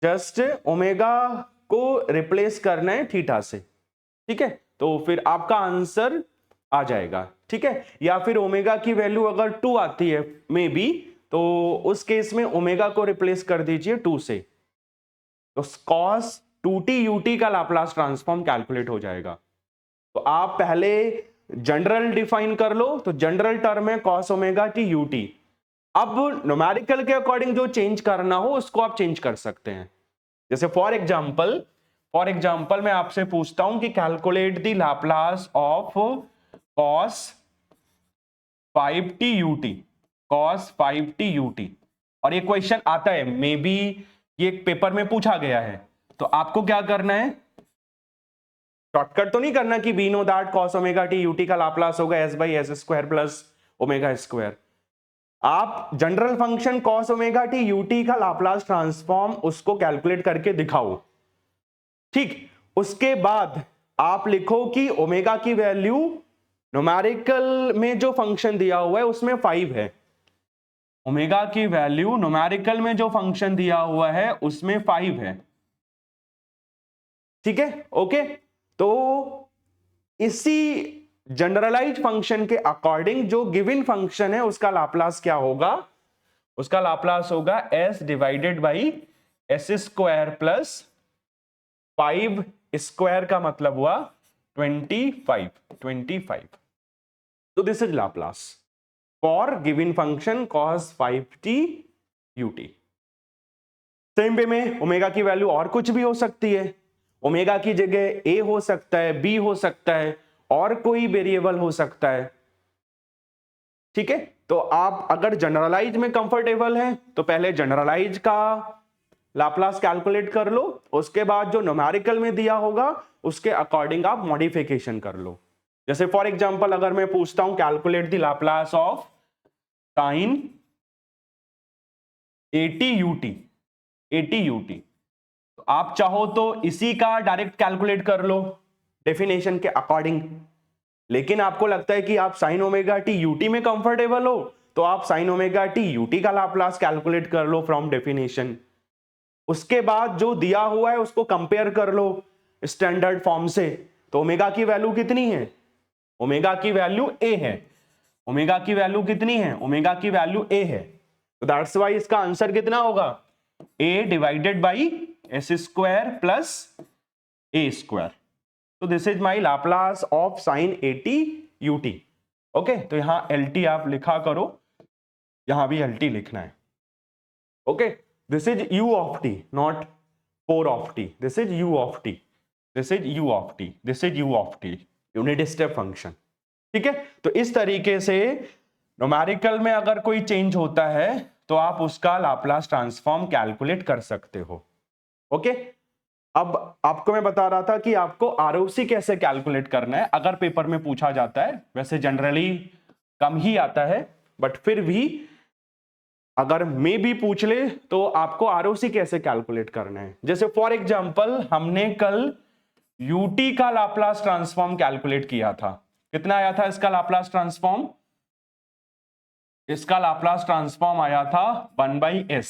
जस्ट ओमेगा को रिप्लेस करना है थीटा से, ठीक है। तो फिर आपका आंसर आ जाएगा, ठीक है। या फिर ओमेगा की वैल्यू अगर 2 आती है मे बी, तो उस केस में ओमेगा को रिप्लेस कर दीजिए 2 से, तो cos 2t ut का लाप्लास ट्रांसफॉर्म कैलकुलेट हो जाएगा। तो आप पहले जनरल डिफाइन कर लो, तो जनरल टर्म है cos ओमेगा टी ut। अब न्यूमेरिकल के अकॉर्डिंग जो चेंज करना हो उसको आप चेंज कर सकते हैं। जैसे फॉर एग्जाम्पल मैं आपसे पूछता हूं कि calculate the Laplace of cos 5t ut, और ये क्वेश्चन आता है, मे बी ये पेपर में पूछा गया है। तो आपको क्या करना है, शॉर्टकट तो नहीं करना कि we know that cos omega T UT का लाप्लास होगा s by S square plus omega square. आप general function cos omega T UT का लाप्लास ट्रांसफॉर्म उसको कैलकुलेट करके दिखाओ, ठीक। उसके बाद आप लिखो कि ओमेगा की वैल्यू न्यूमेरिकल में जो फंक्शन दिया हुआ है उसमें 5 है, ओमेगा की वैल्यू न्यूमेरिकल में जो फंक्शन दिया हुआ है उसमें 5 है, ठीक है। ओके, तो इसी जनरलाइज फंक्शन के अकॉर्डिंग जो गिवन फंक्शन है उसका लाप्लास क्या होगा, उसका लाप्लास होगा s divided by S square plus 5 square का मतलब हुआ 25। तो this is Laplace for given function cos 5t ut। Same way में ओमेगा की वैल्यू और कुछ भी हो सकती है, ओमेगा की जगह a हो सकता है, b हो सकता है, और कोई वेरिएबल हो सकता है, ठीक है। तो आप अगर जनरलाइज में कंफर्टेबल हैं तो पहले जनरलाइज का लाप्लास कैलकुलेट कर लो, उसके बाद जो न्यूमेरिकल में दिया होगा उसके अकॉर्डिंग आप मॉडिफिकेशन कर लो। जैसे फॉर एग्जांपल अगर मैं पूछता हूं calculate the Laplace of sin 80 ut, तो आप चाहो तो इसी का डायरेक्ट कैलकुलेट कर लो डेफिनेशन के अकॉर्डिंग, लेकिन आपको लगता है कि आप sin ओमेगा टी यूटी में कंफर्टेबल हो तो आप sin ओमेगा टी यूटी का लाप्लास कैलकुलेट कर लो फ्रॉम डेफिनेशन। उसके बाद जो दिया हुआ है उसको कंपेयर कर लो स्टैंडर्ड फॉर्म से, तो ओमेगा की वैल्यू कितनी है, ओमेगा की वैल्यू a है, ओमेगा की वैल्यू कितनी है, ओमेगा की वैल्यू a है, तो दैट्स वाई इसका आंसर कितना होगा, a divided by S square plus a square. तो this is my Laplace of sin 80 ut। Okay, तो यहां LT आप लिखा करो, यहां भी LT लिखना है। Okay, this is u of t, not 4 of t, this is u of t, this is u of t, this is u of t, unit step function, ठीक है। तो इस तरीके से न्यूमेरिकल में अगर कोई चेंज होता है तो आप उसका लाप्लास ट्रांसफॉर्म कैलकुलेट कर सकते हो। ओके, अब आपको मैं बता रहा था कि आपको आरओसी कैसे कैलकुलेट करना है अगर पेपर में पूछा जाता है। वैसे जनरली कम ही आता है, बट फिर भी अगर मे भी पूछ ले तो आपको आरओसी कैसे कैलकुलेट करना है। जैसे फॉर एग्जांपल हमने कल यूटी का लाप्लास ट्रांसफॉर्म कैलकुलेट किया था। कितना आया था इसका लाप्लास ट्रांसफॉर्म? इसका लाप्लास ट्रांसफॉर्म आया था 1/s।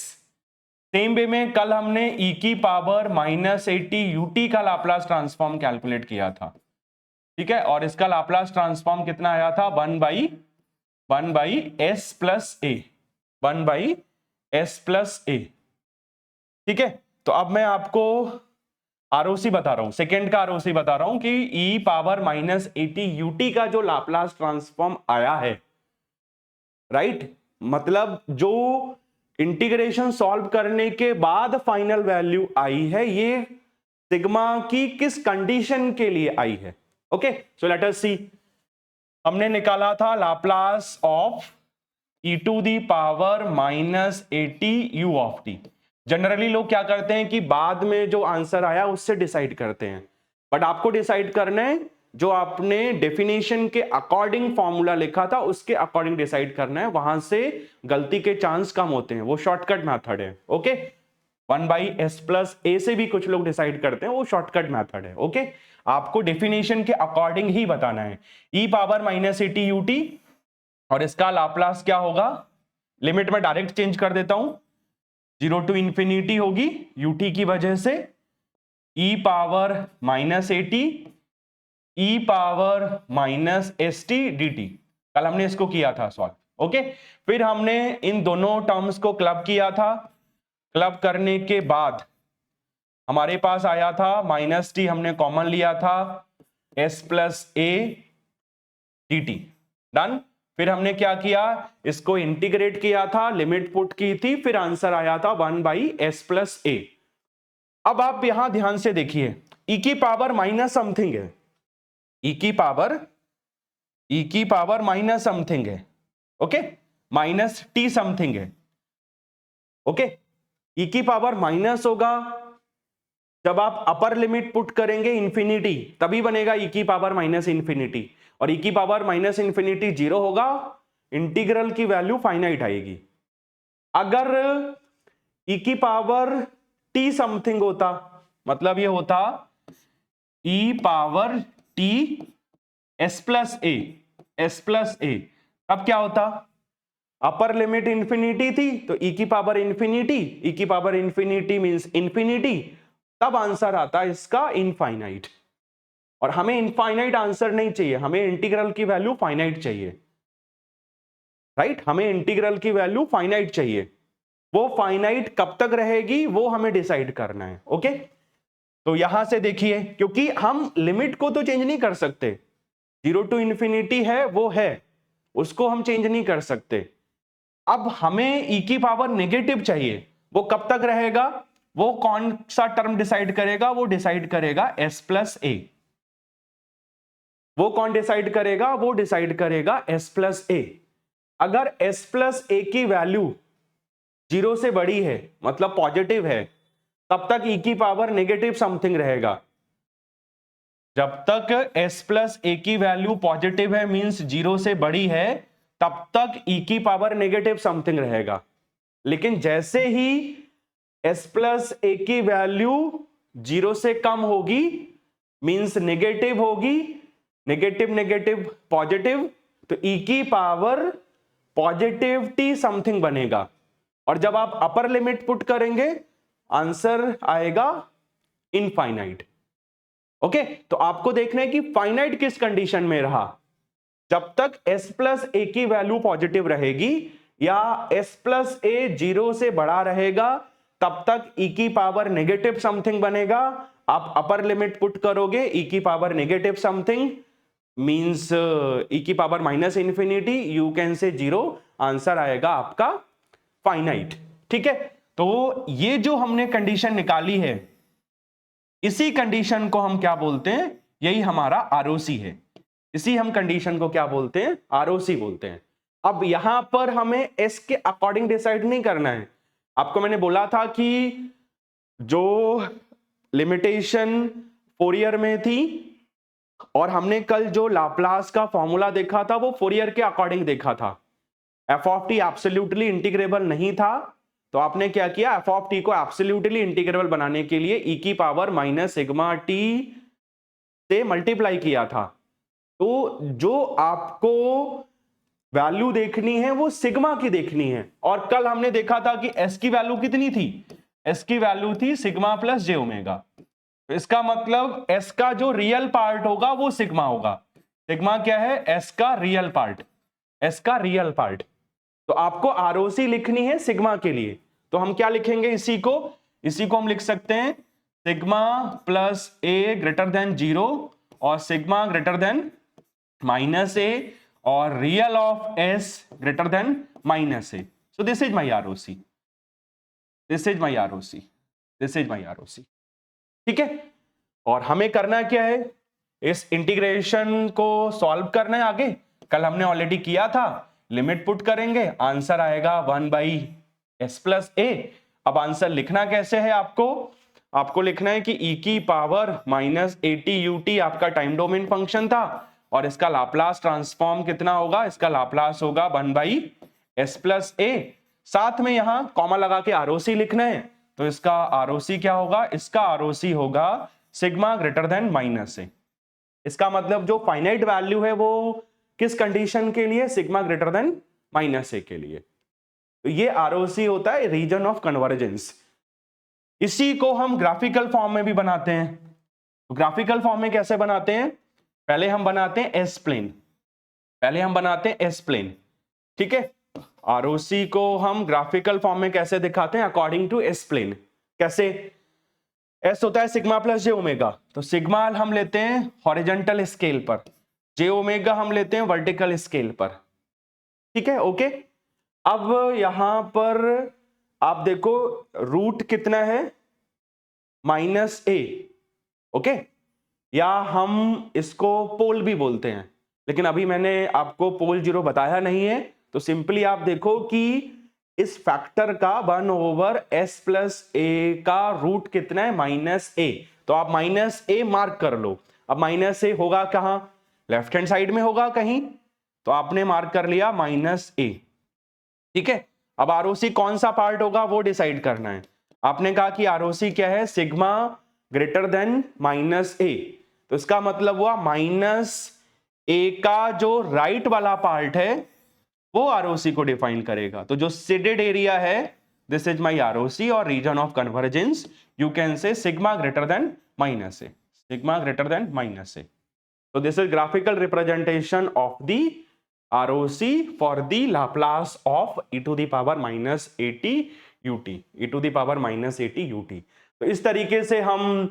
सेम वे में कल हमने e की पावर -80 ut का लाप्लास ट्रांसफॉर्म कैलकुलेट किया था, ठीक है, और इसका लाप्लास ट्रांसफॉर्म कितना आया था? 1/s प्लस ए, 1/s प्लस ए, ठीक है। तो अब मैं आपको आरओसी बता रहा हूं, सेकेंड का आरओसी बता रहा हूं कि e पावर -80 ut का जो लाप्लास ट्रांसफॉर्म आया है, राइट, मतलब जो इंटीग्रेशन सॉल्व करने के बाद फाइनल वैल्यू आई है, ये सिग्मा की किस कंडीशन के लिए आई है? Okay, so let us see. हमने निकाला था Laplace of e to the power -80 u of t। Generally लोग क्या करते हैं कि बाद में जो आंसर आया उससे डिसाइड करते हैं, बट आपको डिसाइड करना है जो आपने डेफिनेशन के अकॉर्डिंग फॉर्मूला लिखा था उसके अकॉर्डिंग डिसाइड करना है, वहां से गलती के चांस कम होते हैं, वो शॉर्टकट मेथड है। ओके, 1/s प्लस ए से भी कुछ लोग डिसाइड करते हैं, वो शॉर्टकट मेथड है। ओके, आपको डेफिनेशन के अकॉर्डिंग ही बताना है। e पावर -80 ut और इसका लाप्लास क्या होगा? लिमिट में डायरेक्ट चेंज कर देता हूं, 0 टू इंफिनिटी होगी ut की वजह से, e power -80 e power -st dt। कल हमने इसको किया था सॉल्व। ओके, फिर हमने इन दोनों टर्म्स को क्लब किया था। क्लब करने के बाद हमारे पास आया था -t, हमने कॉमन लिया था, s प्लस ए dt, डन। फिर हमने क्या किया? इसको इंटीग्रेट किया था, लिमिट पुट की थी, फिर आंसर आया था 1/s प्लस ए। अब आप यहां ध्यान से देखिए, e की पावर माइनस समथिंग है, e की पावर माइनस समथिंग है, ओके, -t समथिंग है। ओके, e की पावर माइनस होगा जब आप अपर लिमिट पुट करेंगे इंफिनिटी, तभी बनेगा e की पावर -इन्फिनिटी, और e की पावर -इन्फिनिटी 0 होगा, इंटीग्रल की वैल्यू फाइनाइट आएगी। अगर e की पावर t समथिंग होता, मतलब ये होता e power t s plus a, अब क्या होता? अपर लिमिट इंफिनिटी थी तो e की पावर इंफिनिटी मींस इंफिनिटी, तब आंसर आता है इसका इनफाइनाइट। और हमें इनफाइनाइट आंसर नहीं चाहिए, हमें इंटीग्रल की वैल्यू फाइनाइट चाहिए, राइट, हमें इंटीग्रल की वैल्यू फाइनाइट चाहिए। वो फाइनाइट कब तक रहेगी वो हमें डिसाइड करना है। ओके, तो यहां से देखिए, क्योंकि हम लिमिट को तो चेंज नहीं कर सकते, 0 टू इंफिनिटी है वो है, उसको हम चेंज नहीं कर सकते। अब हमें e की पावर नेगेटिव चाहिए, वो कब तक रहेगा? वो कौन सा टर्म डिसाइड करेगा? वो डिसाइड करेगा s प्लस ए। वो कौन डिसाइड करेगा? वो डिसाइड करेगा s प्लस ए। अगर s प्लस ए की वैल्यू 0 से बड़ी है, मतलब पॉजिटिव है, तब तक e की पावर नेगेटिव समथिंग रहेगा। जब तक s प्लस ए की वैल्यू पॉजिटिव है, मींस 0 से बड़ी है, तब तक e की पावर नेगेटिव समथिंग रहेगा। लेकिन जैसे ही s प्लस ए की वैल्यू 0 से कम होगी, मींस नेगेटिव होगी, नेगेटिव पॉजिटिव, तो e की पावर पॉजिटिव समथिंग बनेगा। और जब आप अपर लिमिट पुट करेंगे, आंसर आएगा इनफाइनाइट। ओके, तो आपको देखना है कि फाइनाइट किस कंडीशन में रहा, जब तक s प्लस ए की वैल्यू पॉजिटिव रहेगी या s प्लस ए 0 से बड़ा रहेगा, तब तक e की पावर नेगेटिव समथिंग बनेगा। आप अपर लिमिट पुट करोगे, e की power negative something means e की पावर -इन्फिनिटी, यू कैन से 0, आंसर आएगा आपका फाइनाइट। ठीक है, तो ये जो हमने कंडीशन निकाली है, इसी कंडीशन को हम क्या बोलते हैं? यही हमारा आरओसी है। इसी हम कंडीशन को क्या बोलते हैं? आरओसी बोलते हैं। अब यहां पर हमें एस के अकॉर्डिंग डिसाइड नहीं करना है। आपको मैंने बोला था कि जो लिमिटेशन फोरियर में थी और हमने कल जो लाप्लास का फॉर्मूला देखा था वो फोरियर के अकॉर्डिंग देखा था। F of T absolutely integrable नहीं था, तो आपने क्या किया? एफ ऑफ टी को एब्सोल्युटली इंटीग्रेबल बनाने के लिए e की पावर -σt से मल्टीप्लाई किया था। तो जो आपको वैल्यू देखनी है वो सिग्मा की देखनी है, और कल हमने देखा था कि एस की वैल्यू कितनी थी, एस की वैल्यू थी सिग्मा प्लस जे ओमेगा। इसका मतलब एस का जो रियल पार्ट होगा वो सिग्मा होगा। सिग्मा क्या है, एस का रियल पार्ट, एस का रियल पार्ट। तो आपको आरओसी लिखनी है सिग्मा के लिए, तो हम क्या लिखेंगे, इसी को हम लिख सकते हैं सिग्मा प्लस ए ग्रेटर देन 0 और सिग्मा ग्रेटर देन माइनस ए और real of S greater than minus A. So this is my ROC, this is my ROC, this is my ROC. ठीक है, और हमें करना क्या है, इस इंटीग्रेशन को सॉल्व करना है आगे। कल हमने ऑलरेडी किया था, लिमिट पुट करेंगे, आंसर आएगा 1/s प्लस ए। अब आंसर लिखना कैसे है, आपको लिखना है कि e की पावर -80ut आपका टाइम डोमेन फंक्शन था, और इसका लाप्लास ट्रांसफॉर्म कितना होगा, इसका लाप्लास होगा 1/s प्लस ए। साथ में यहां कॉमा लगा के आरओसी लिखना है, तो इसका आरओसी क्या होगा, इसका आरओसी होगा सिग्मा ग्रेटर देन माइनस ए। इसका मतलब जो फाइनाइट वैल्यू है वो किस कंडीशन के लिए, सिग्मा ग्रेटर देन माइनस ए के लिए। तो ये आरओसी होता है रीजन ऑफ कन्वर्जेंस। इसी को हम ग्राफिकल फॉर्म में भी बनाते हैं। तो ग्राफिकल फॉर्म में कैसे बनाते हैं, पहले हम बनाते हैं एस प्लेन, पहले हम बनाते हैं एस प्लेन। ठीक है, आरओसी को हम ग्राफिकल फॉर्म में कैसे दिखाते हैं, अकॉर्डिंग टू एस प्लेन। कैसे, एस होता है सिग्मा प्लस जे ओमेगा, तो सिग्मा हम लेते हैं हॉरिजॉन्टल स्केल पर, जे ओमेगा हम लेते हैं वर्टिकल स्केल पर। ठीक है, ओके। अब यहां पर आप देखो रूट कितना है, -a, ओके, या हम इसको पोल भी बोलते हैं, लेकिन अभी मैंने आपको पोल 0 बताया नहीं है। तो सिंपली आप देखो कि इस फैक्टर का 1/s प्लस ए का रूट कितना है, -a। तो आप -a मार्क कर लो। अब -a होगा कहां, लेफ्ट हैंड साइड में होगा कहीं, तो आपने मार्क कर लिया -a। ठीक है, अब आरओसी कौन सा पार्ट होगा वो डिसाइड करना है। आपने कहा कि आरओसी क्या है, सिग्मा ग्रेटर देन -a, तो इसका मतलब हुआ -a का जो राइट वाला पार्ट है वो आरओसी को डिफाइन करेगा। तो जो शेडेड एरिया है, दिस इज माय आरओसी और region of convergence, you can say sigma greater than -a, sigma greater than -a। So this is graphical representation of the ROC for the Laplace of e to the power -80 ut, e to the power -80 ut। तो इस तरीके से हम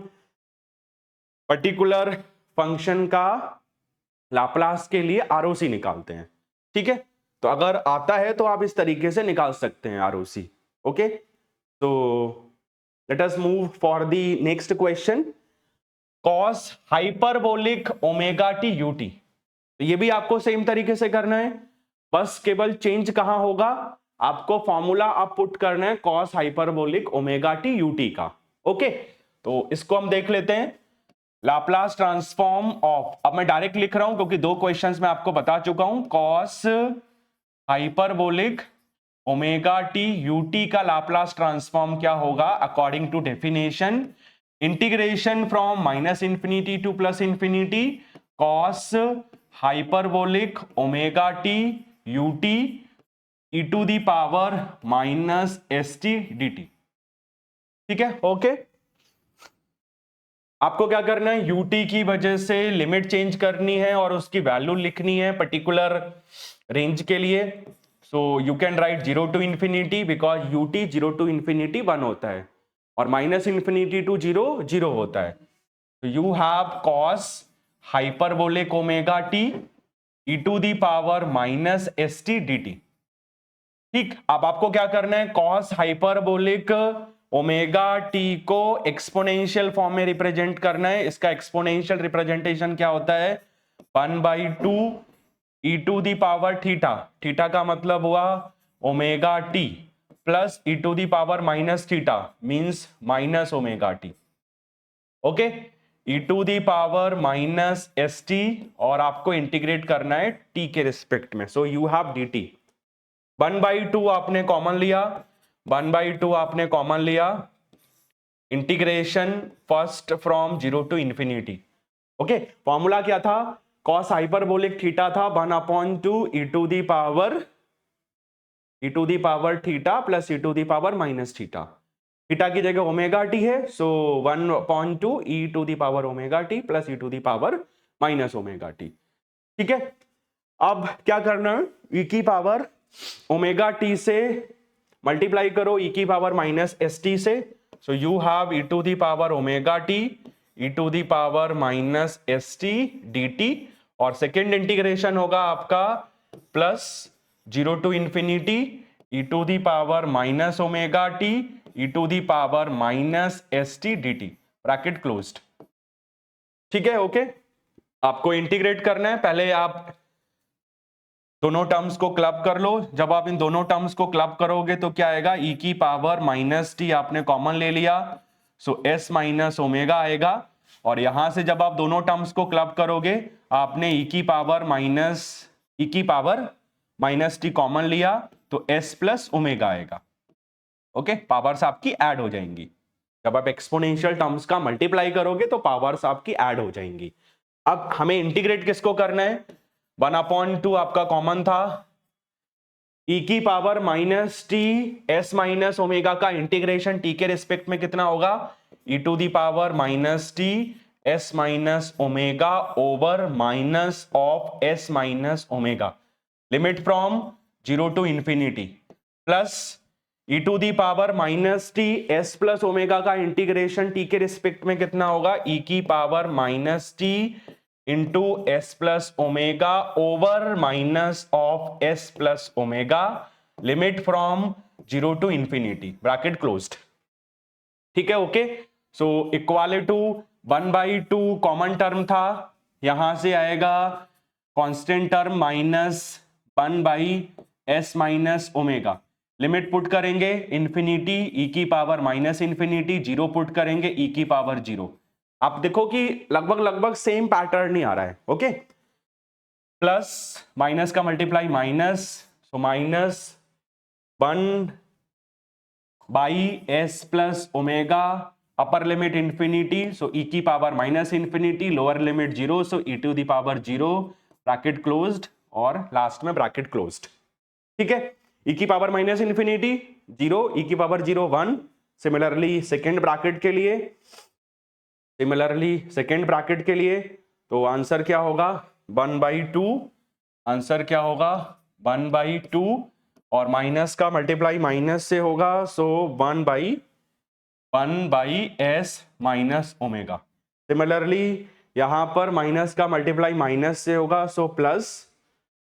पर्टिकुलर फंक्शन का लाप्लास के लिए ROC निकालते हैं। ठीक है, तो अगर आता है तो आप इस तरीके से निकाल सकते हैं ROC। ओके, तो let us move for the next question, cos hyperbolic omega T UT. तो ये भी आपको सेम तरीके से करना है, बस केवल चेंज कहां होगा, आपको फॉर्मूला आप पुट करना है cos hyperbolic omega T UT का। ओके, तो इसको हम देख लेते हैं, लाप्लास ट्रांसफॉर्म ऑफ, अब मैं डायरेक्ट लिख रहा हूं क्योंकि 2 क्वेश्चंस में आपको बता चुका हूं। cos hyperbolic omega T UT का लाप्लास ट्रांसफॉर्म क्या होगा, according to definition, integration from -infinity to +infinity cos hyperbolic omega T ut e to the power -st dt। ठीक है, ओके। आपको क्या करना है, ut की वजह से लिमिट चेंज करनी है और उसकी वैल्यू लिखनी है पर्टिकुलर रेंज के लिए। So you can right 0 to infinity because ut 0 to infinity 1 होता है और -infinity to 0 0 होता है। तो you have cos hyperbolic omega T e to the power -st dt। ठीक, अब आपको क्या करना है, cos हाइपरबोलिक ओमेगा टी को एक्सपोनेंशियल फॉर्म में रिप्रेजेंट करना है। इसका एक्सपोनेंशियल रिप्रेजेंटेशन क्या होता है, 1/2 e to the power theta, theta का मतलब हुआ omega T plus e to the power minus theta means minus omega T. Okay, e to the power -st और आपको इंटीग्रेट करना है t के रिस्पेक्ट में। सो यू हैव dt, 1/2 आपने कॉमन लिया, 1/2 आपने कॉमन लिया, integration first from 0 to infinity, okay, formula क्या था, कॉस हाइपरबोलिक थीटा था 1/2 e to the power theta plus e to the power minus theta. Theta की जगह ओमेगा टी है, so 1/2 e to the power omega T plus e to the power minus omega T. ठीक है, अब क्या करना है, e की पावर ओमेगा टी से मल्टीप्लाई करो e की पावर माइनस एस टी से, so you have e to the power omega T e to the power minus S T D T, और सेकेंड इंटीग्रेशन होगा आपका plus 0 to infinity e to the power minus omega T e to the power minus S T D T, bracket closed. ठीक है, ओके, आपको इंटीग्रेट करना है, पहले आप दोनों टर्म्स को क्लब कर लो। जब आप इन दोनों टर्म्स को क्लब करोगे तो क्या आएगा, e की पावर माइनस टी आपने कॉमन ले लिया, सो s माइनस ओमेगा आएगा, और यहां से जब आप दोनों टर्म्स को क्लब करोगे आपने e की पावर माइनस टी कॉमन लिया तो s प्लस ओमेगा आएगा। ओके, पावर्स आपकी ऐड हो जाएंगी, जब आप एक्सपोनेंशियल टर्म्स का मल्टीप्लाई करोगे तो पावर्स आपकी ऐड हो जाएंगी। अब हमें इंटीग्रेट किसको करना है, 1/2 आपका कॉमन था, e की power minus T s minus omega का इंटीग्रेशन t के रिस्पेक्ट में कितना होगा, e to the power minus T s minus omega over minus of s minus omega, limit from 0 to infinity, plus e to the power minus T s plus omega का इंटीग्रेशन t के रिस्पेक्ट में कितना होगा, e की power minus T into S plus omega over minus of S plus omega, limit from 0 to infinity, bracket closed. ठीक है, okay, so equal to 1/2 common term था, यहां से आएगा constant term minus 1/s minus omega, limit put करेंगे इंफिनिटी e की पावर माइनस इंफिनिटी, 0 पुट करेंगे e की पावर 0। आप देखो कि लगभग सेम पैटर्न ही आ रहा है। ओके, प्लस माइनस का multiply minus, so minus 1/s plus omega, upper limit infinity, so e की power minus infinity, lower limit 0, so e to the power 0, bracket closed, और लास्ट में ब्रैकेट क्लोज्ड। ठीक है, e की पावर माइनस इंफिनिटी 0, e की पावर 0 1, सिमिलरली सेकेंड ब्रैकेट के लिए तो आंसर क्या होगा 1/2, आंसर क्या होगा 1/2, और माइनस का मल्टीप्लाई माइनस से होगा, सो 1/s माइनस ओमेगा। सिमिलरली यहां पर माइनस का मल्टीप्लाई माइनस से होगा, so plus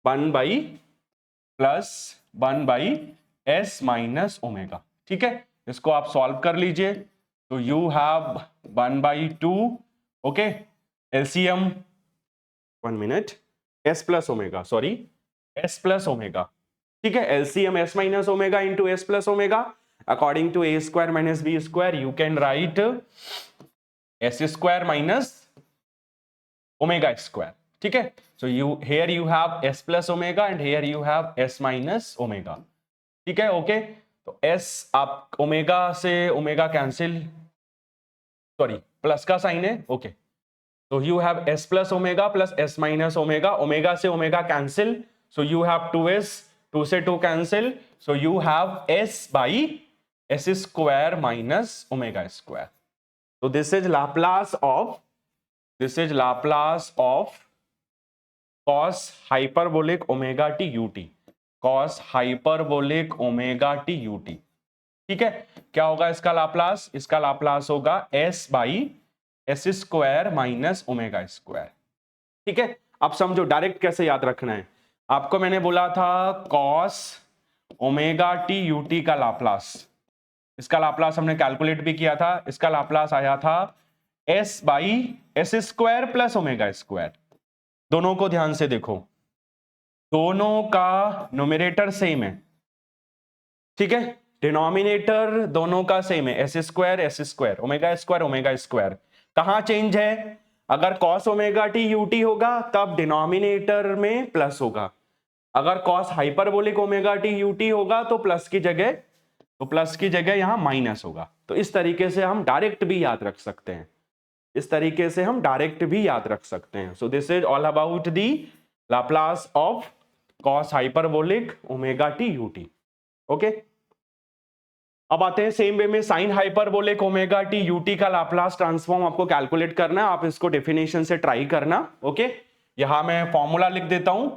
1/s minus omega. ठीक है, इसको आप सॉल्व कर लीजिए, तो you have 1/2, okay, LCM 1 minute, s plus omega, sorry s plus omega. ठीक है, LCM s minus omega into s plus omega, according to a square minus b square, you can write s square minus omega square. ठीक है, so here you have s plus omega and here you have s minus omega. ठीक है, ओके, तो s आप ओमेगा से ओमेगा कैंसिल, सॉरी प्लस का साइन है, ओके, तो you have s plus omega plus s minus omega, omega से omega cancel, so you have 2s, 2 से 2 cancel, so you have s by s square minus omega square. तो this is Laplace of cos hyperbolic omega T u t, cos hyperbolic omega T u t. ठीक है, क्या होगा इसका लाप्लास, इसका लाप्लास होगा s by s square minus omega square. ठीक है, अब समझो डायरेक्ट कैसे याद रखना है, आपको मैंने बोला था cos ओमेगा टी यूटी का लाप्लास, इसका लाप्लास हमने कैलकुलेट भी किया था, इसका लाप्लास आया था s by s square plus omega square. दोनों को ध्यान से देखो, दोनों का न्यूमरेटर सेम है, ठीक है, डिनोमिनेटर दोनों का सेम है, s स्क्वायर ओमेगा स्क्वायर। कहां चेंज है, अगर cos ओमेगा टी यूटी होगा तब डिनोमिनेटर में प्लस होगा, अगर cos hyperbolic omega T UT होगा तो प्लस की जगह यहां माइनस होगा। तो इस तरीके से हम डायरेक्ट भी याद रख सकते हैं। इस तरीके से हम डायरेक्ट भी याद रख सकते हैं. So this is all about the Laplace of cos hyperbolic omega T UT. Okay, अब आते हैं सेम वे में sign hyperbolic omega T UT का लाप्लास ट्रांसफॉर्म आपको कैलकुलेट करना है. आप इसको डेफिनेशन से ट्राई करना. ओके, यहां मैं फॉर्मूला लिख देता हूं.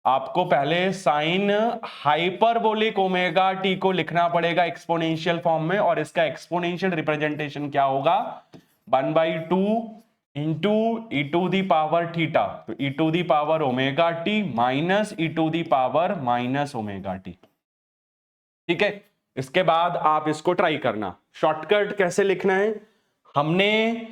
आपको पहले साइन हाइपरबोलिक ओमेगा टी को लिखना पड़ेगा एक्सपोनेंशियल फॉर्म में, और इसका एक्सपोनेंशियल रिप्रेजेंटेशन क्या होगा, 1/2 into e to the power theta, तो e to the power omega t minus e to the power minus omega T. ठीक है, इसके बाद आप इसको ट्राई करना. शॉर्टकट कैसे लिखना है, हमने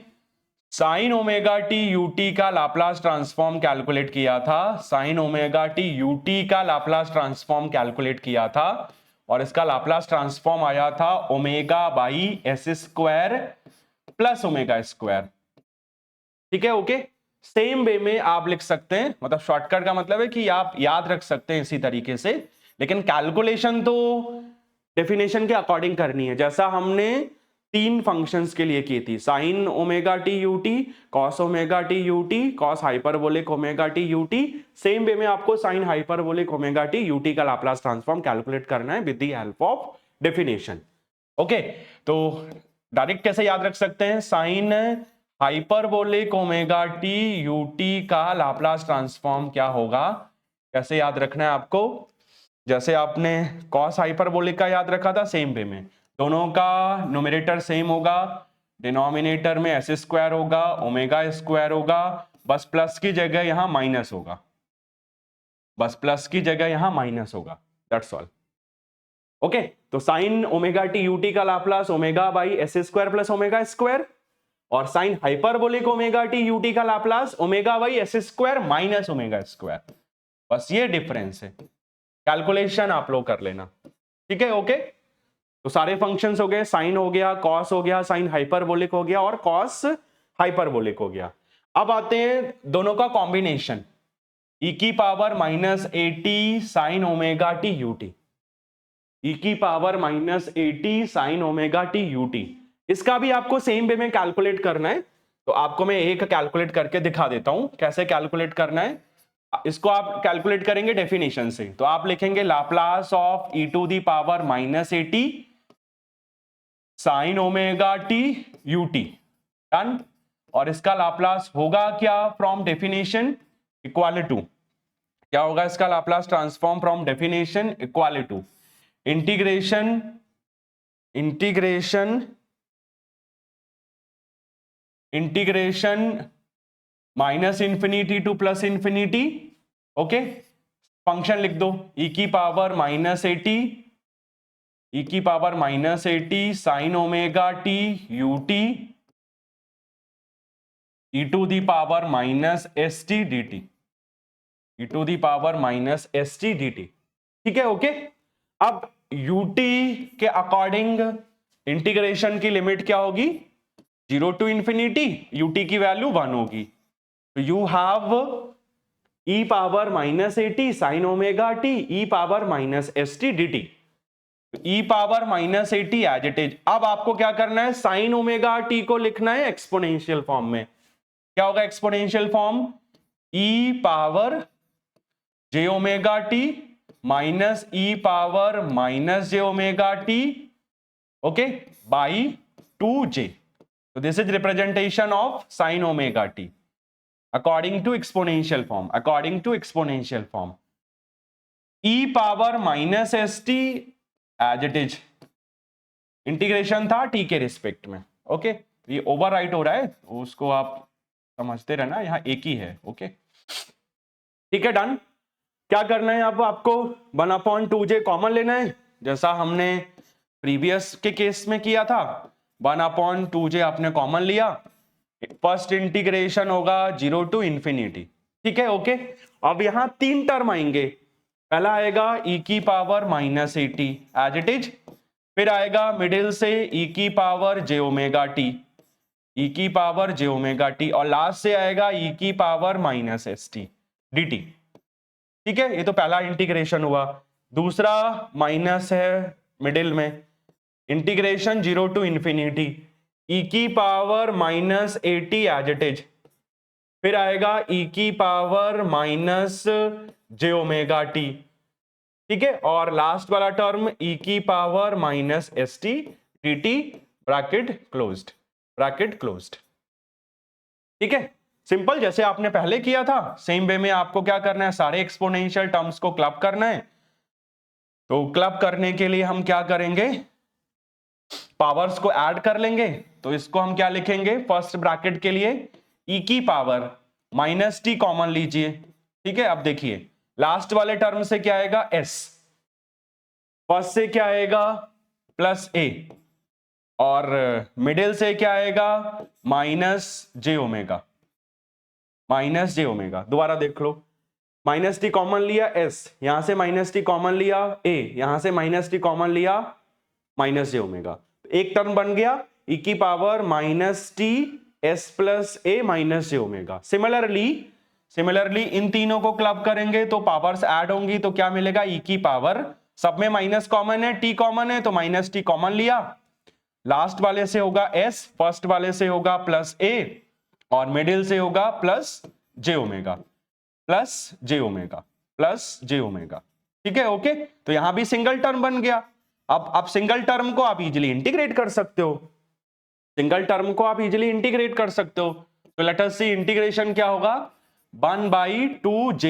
साइन ओमेगा टी यूटी का लाप्लास ट्रांसफॉर्म कैलकुलेट किया था. साइन ओमेगा टी यूटी का लाप्लास ट्रांसफॉर्म कैलकुलेट किया था, और इसका लाप्लास ट्रांसफॉर्म आया था omega by S square plus omega square. ठीक है, ओके. सेम वे में आप लिख सकते हैं, मतलब शॉर्टकट का मतलब है कि आप याद रख सकते हैं इसी तरीके से, लेकिन कैलकुलेशन तो डेफिनेशन के अकॉर्डिंग करनी है, जैसा हमने 3 फंक्शंस के लिए की थी. Sign omega T UT, cos omega T UT, cos hyperbolic omega T UT. Same way में आपको sign hyperbolic omega T UT का लाप्लास ट्रांसफॉर्म कैलकुलेट करना है with the help of definition. Okay, तो डायरेक्ट कैसे याद रख सकते हैं, sign hyperbolic omega T UT का लाप्लास ट्रांसफॉर्म क्या होगा, कैसे याद रखना है आपको, जैसे आपने कॉस हाइपरबोलिक का याद रखा था, सेम वे में दोनों का न्यूमरेटर सेम होगा, डिनोमिनेटर में एस स्क्वायर होगा, ओमेगा स्क्वायर होगा, बस प्लस की जगह यहां माइनस होगा, बस प्लस की जगह यहां माइनस होगा, दैट्स ऑल. ओके, तो साइन ओमेगा टी यूटी का Laplace omega by S square plus omega square, और sine hyperbolic omega T UT का Laplace omega by S square minus omega square. बस ये डिफरेंस है, कैलकुलेशन आप लोग कर लेना. ठीक है, ओके. तो सारे फंक्शंस हो गए, साइन हो गया, कॉस हो गया, साइन हाइपरबोलिक हो गया, और कॉस हाइपरबोलिक हो गया. अब आते हैं दोनों का कॉम्बिनेशन, ई की power minus 80 sine omega T UT, e की power minus 80 sine omega T u t. इसका भी आपको सेम वे में कैलकुलेट करना है, तो आपको मैं एक कैलकुलेट करके दिखा देता हूं कैसे कैलकुलेट करना है. इसको आप कैलकुलेट करेंगे डेफिनेशन से, तो आप लिखेंगे Laplace of E to the power minus 80 sine omega T UT. Done. और इसका लाप्लास होगा क्या, फ्रॉम डेफिनेशन इक्वल टू, क्या होगा इसका Laplace transform from definition equal to integration minus infinity to plus infinity. Okay, function लिख दो, ई की पावर माइनस 80, ई की power minus 80 sine omega T UT E to the power minus S T D T, E to the power minus S T D T. ठीक है, ओके. अब यूटी के अकॉर्डिंग इंटीग्रेशन की लिमिट क्या होगी, 0 टू इंफिनिटी, यूटी की वैल्यू 1 होगी, तो you have E power minus 80 sine omega T E power minus S T D T, E power minus 80 as it is. अब आपको क्या करना है, साइन ओमेगा टी को लिखना है एक्सपोनेंशियल फॉर्म में. क्या होगा exponential form, E power J omega t minus e power minus J omega T, okay, by 2j. So this is representation of sin omega t according to exponential form. E power minus st as it is, integration था t के रिस्पेक्ट में. ओके, ये ओवरराइट हो रहा है, उसको आप समझते रहना, यहां एक ही है. ओके, ठीक है, डन. क्या करना है, अब आपको 1/2j कॉमन लेना है, जैसा हमने प्रीवियस के केस में किया था. 1/2j आपने कॉमन लिया, फर्स्ट इंटीग्रेशन होगा 0 टू इंफिनिटी. ठीक है, ओके. अब यहां 3 टर्म आएंगे, पहला आएगा e की power minus 80 as it is, फिर आएगा मिडिल से e की पावर जे ओमेगा टी, e की पावर जे ओमेगा टी, और लास्ट से आएगा e की power minus S T D T. ठीक है, ये तो पहला इंटीग्रेशन हुआ. दूसरा माइनस है मिडिल में, इंटीग्रेशन 0 टू इंफिनिटी, ई की power minus AT as it is, फिर आएगा ई की पावर माइनस जे ओमेगा टी, ठीक है, और लास्ट वाला टर्म ई की power minus S T T T, bracket closed, bracket closed, ठीक है। सिंपल, जैसे आपने पहले किया था सेम वे में आपको क्या करना है, सारे एक्सपोनेंशियल टर्म्स को क्लब करना है। तो क्लब करने के लिए हम क्या करेंगे, पावर्स को ऐड कर लेंगे। तो इसको हम क्या लिखेंगे, फर्स्ट ब्रैकेट के लिए ई की पावर माइनस टी कॉमन लीजिए, ठीक है। अब देखिए लास्ट वाले टर्म से क्या आएगा, एस, फर्स्ट से क्या आएगा प्लस ए, और मिडिल से क्या आएगा माइनस जे ओमेगा, माइनस जे ओमेगा। दोबारा देख लो, माइनस टी कॉमन लिया एस, यहां से माइनस टी कॉमन लिया ए, यहां से माइनस टी कॉमन लिया माइनस जे ओमेगा, एक टर्म बन गया ई की power minus t s plus a minus J omega. Similarly in तीनों को क्लब करेंगे तो पावर्स ऐड होंगी, तो क्या मिलेगा, ई की पावर, सब में माइनस कॉमन है, टी कॉमन है तो माइनस टी कॉमन लिया, लास्ट वाले से होगा एस, फर्स्ट वाले से होगा प्लस ए, और मिडिल से होगा प्लस जे ओमेगा, प्लस जे ओमेगा, प्लस जे ओमेगा, ठीक है। ओके, तो यहां भी सिंगल टर्म बन गया। अब आप सिंगल टर्म को आप इजीली इंटीग्रेट कर सकते हो, सिंगल टर्म को आप इजीली इंटीग्रेट कर सकते हो। तो लेट अस सी इंटीग्रेशन क्या होगा, 1/2j,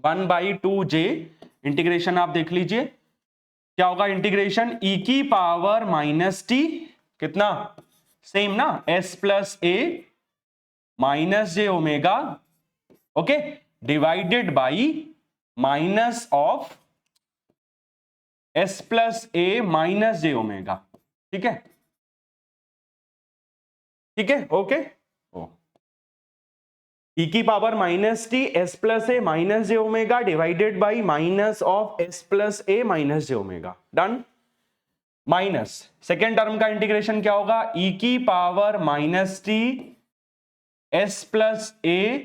1/2j इंटीग्रेशन आप देख लीजिए क्या होगा, इंटीग्रेशन ई की पावर माइनस टी, कितना, सेम ना, s plus a minus J omega, okay, divided by minus of S plus a minus J omega, ठीक है, ठीक है। ओके, ओ ई की power minus t s plus a minus J omega divided by minus of S plus a minus J omega, done. Minus second term का इंटीग्रेशन क्या होगा, ई की power minus t s plus a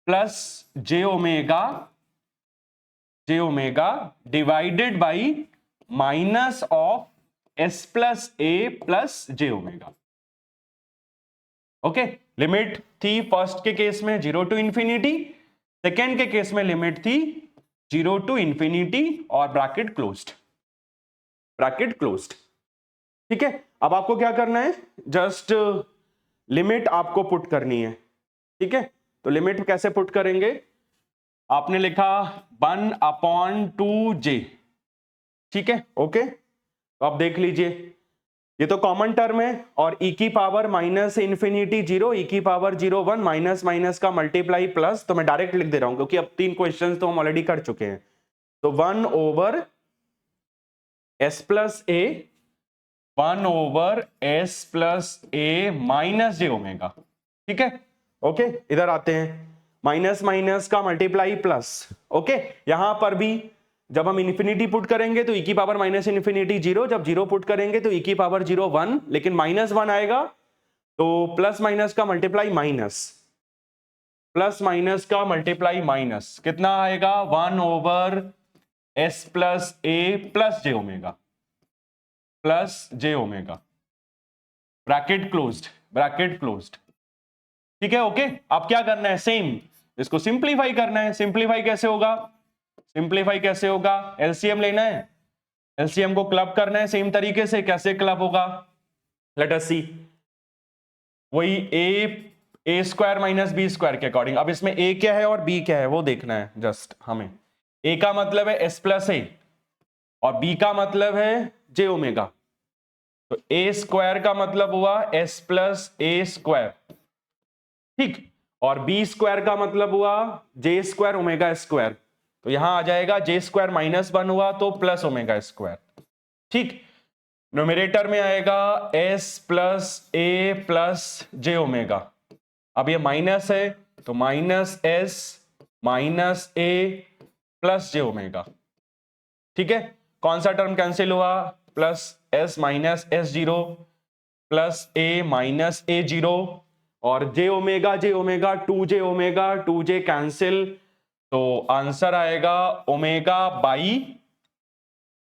plus J omega divided by minus of S plus a plus J omega, okay. Limit थी फर्स्ट के केस में 0 टू इंफिनिटी, सेकेंड के केस में लिमिट थी 0 टू इंफिनिटी और ब्रैकेट क्लोज्ड, ब्रैकेट क्लोज्ड, ठीक है। अब आपको क्या करना है, जस्ट लिमिट आपको पुट करनी है, ठीक है। तो लिमिट कैसे पुट करेंगे, आपने लिखा 1/2j, ठीक है, ओके। तो आप देख लीजिए ये तो कॉमन टर्म है, और ई की पावर माइनस इंफिनिटी 0, ई की पावर 0 1, माइनस माइनस का मल्टीप्लाई प्लस, तो मैं डायरेक्ट लिख दे रहा हूं क्योंकि अब 3 क्वेश्चंस तो हम ऑलरेडी कर चुके हैं। तो 1 over S plus A, 1 over S plus a minus J omega, ठीक है, ओके। इधर आते हैं, माइनस माइनस का मल्टीप्लाई प्लस, ओके। यहां पर भी जब हम इन्फिनिटी पुट करेंगे तो ई की पावर माइनस इन्फिनिटी 0, जब 0 पुट करेंगे तो ई की पावर 0 1, लेकिन माइनस 1 आएगा तो प्लस माइनस का मल्टीप्लाई माइनस, प्लस माइनस का मल्टीप्लाई माइनस, कितना आएगा 1 over S plus a plus J omega, plus J omega, bracket closed, bracket closed, ठीक है, ओके। अब क्या करना है, सेम इसको सिंप्लीफाई करना है। सिंप्लीफाई कैसे होगा, सिंप्लीफाई कैसे होगा, एलसीएम लेना है, एलसीएम को क्लब करना है सेम तरीके से, कैसे क्लब होगा, लेट अस सी, वही ए स्क्वायर माइनस बी स्क्वायर के अकॉर्डिंग। अब इसमें ए क्या है और बी क्या है वो देखना है, जस्ट हमें ए का मतलब है एस प्लस ए और बी का मतलब है जे ओमेगा, तो ए स्क्वायर का मतलब हुआ एस प्लस ए स्क्वायर, ठीक, और बी स्क्वायर का मतलब हुआ जे स्क्वायर ओमेगा स्क्वायर, तो यहां आ जाएगा जे स्क्वायर माइनस 1 हुआ तो प्लस ओमेगा स्क्वायर, ठीक। न्यूमरेटर में आएगा s plus a plus J omega, अब ये माइनस है तो minus s minus a plus J omega, ठीक है। कौन सा टर्म कैंसिल हुआ, plus s minus s zero plus a minus a zero, और जे ओमेगा 2 जे कैंसिल, तो आंसर आएगा omega by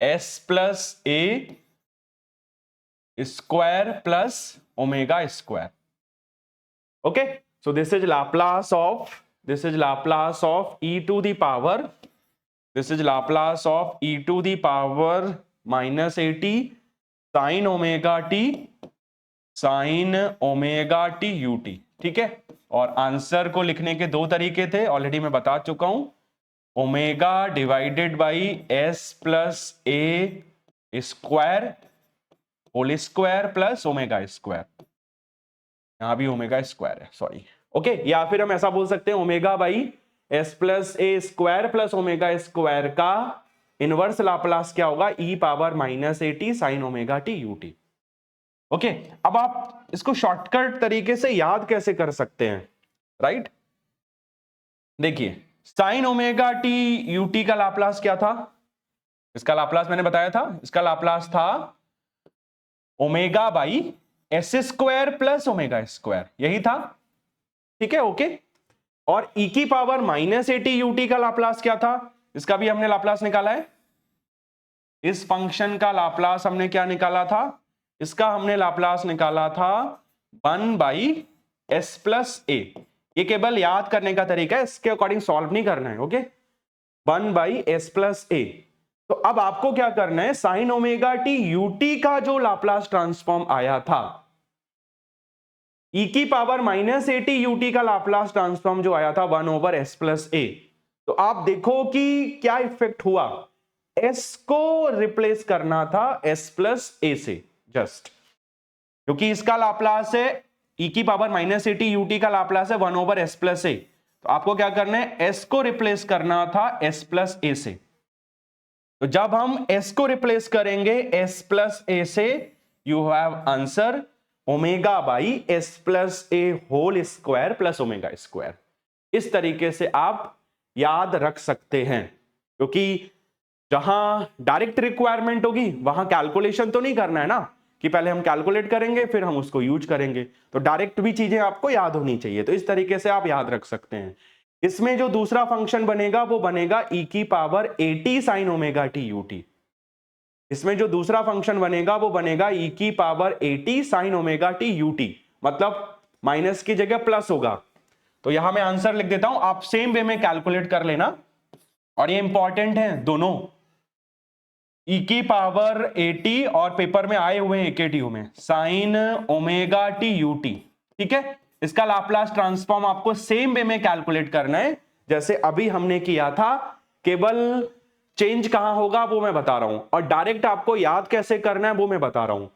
S plus a square plus omega square. Okay, so this is Laplace of e to the power, this is Laplace of e to the power minus at sin omega t ut. ठीक है, और आंसर को लिखने के दो तरीके थे, ऑलरेडी मैं बता चुका हूं. Omega divided by S plus a square whole square plus omega square. यहां भी ओमेगा स्क्वायर है, सॉरी. ओके, या फिर हम ऐसा बोल सकते हैं omega by S plus a square plus omega square का इनवर्स लाप्लास क्या होगा, e power minus a t sine omega t u t. Okay, अब आप इसको शॉर्टकट तरीके से याद कैसे कर सकते हैं, राइट? देखिए, sign omega t u t का लाप्लास क्या था, इसका लाप्लास मैंने बताया था, इसका लाप्लास था omega by S square plus omega square, यही था. ठीक है, ओके. और ई की power minus a T u t का लाप्लास क्या था, इसका भी हमने लाप्लास निकाला है. इस फंक्शन का लाप्लास हमने क्या निकाला था, इसका हमने लाप्लास निकाला था 1 बाई एस प्लस ए. ये केवल याद करने का तरीका है, इसके अकॉर्डिंग सॉल्व नहीं करना है. ओके, 1 बाई एस प्लस ए. तो अब आपको क्या करना है, sine omega t u t का जो लाप्लास ट्रांसफॉर्म आया था, ई की power minus a T u t का लाप्लास ट्रांसफॉर्म जो आया था 1 ओवर एस प्लस ए. तो आप देखो कि क्या इफेक्ट हुआ, एस को रिप्लेस करना था एस प्लस ए से, जस्ट क्योंकि इसका लाप्लास है ई की power minus a T u t का लाप्लास है 1 ओवर एस प्लस ए. तो आपको क्या करना है, एस को रिप्लेस करना था एस प्लस ए से. तो जब हम s को रिप्लेस करेंगे s प्लस ए से, you have answer omega by S plus A whole square plus omega square. इस तरीके से आप याद रख सकते हैं, क्योंकि जहां डायरेक्ट रिक्वायरमेंट होगी वहां कैलकुलेशन तो नहीं करना है ना, कि पहले हम कैलकुलेट करेंगे फिर हम उसको यूज करेंगे. तो डायरेक्ट भी चीजें आपको याद होनी चाहिए, तो इस तरीके से आप याद रख सकते हैं. इसमें जो दूसरा फंक्शन बनेगा वो बनेगा ई की power a t sine omega t u T. इसमें जो दूसरा फंक्शन बनेगा वो बनेगा ई की power a t sine omega t u T, मतलब माइनस की जगह प्लस होगा. तो यहां मैं आंसर लिख देता हूं, आप सेम वे में कैलकुलेट कर लेना, और ये इंपॉर्टेंट है दोनों, ई की पावर ए टी और पेपर में आए हुए हैं AKTU में sign omega t u t. ठीक है, इसका लाप्लास ट्रांसफॉर्म आपको सेम वे में कैलकुलेट करना है जैसे अभी हमने किया था, केवल चेंज कहां होगा वो मैं बता रहा हूं, और डायरेक्ट आपको याद कैसे करना है वो मैं बता रहा हूं.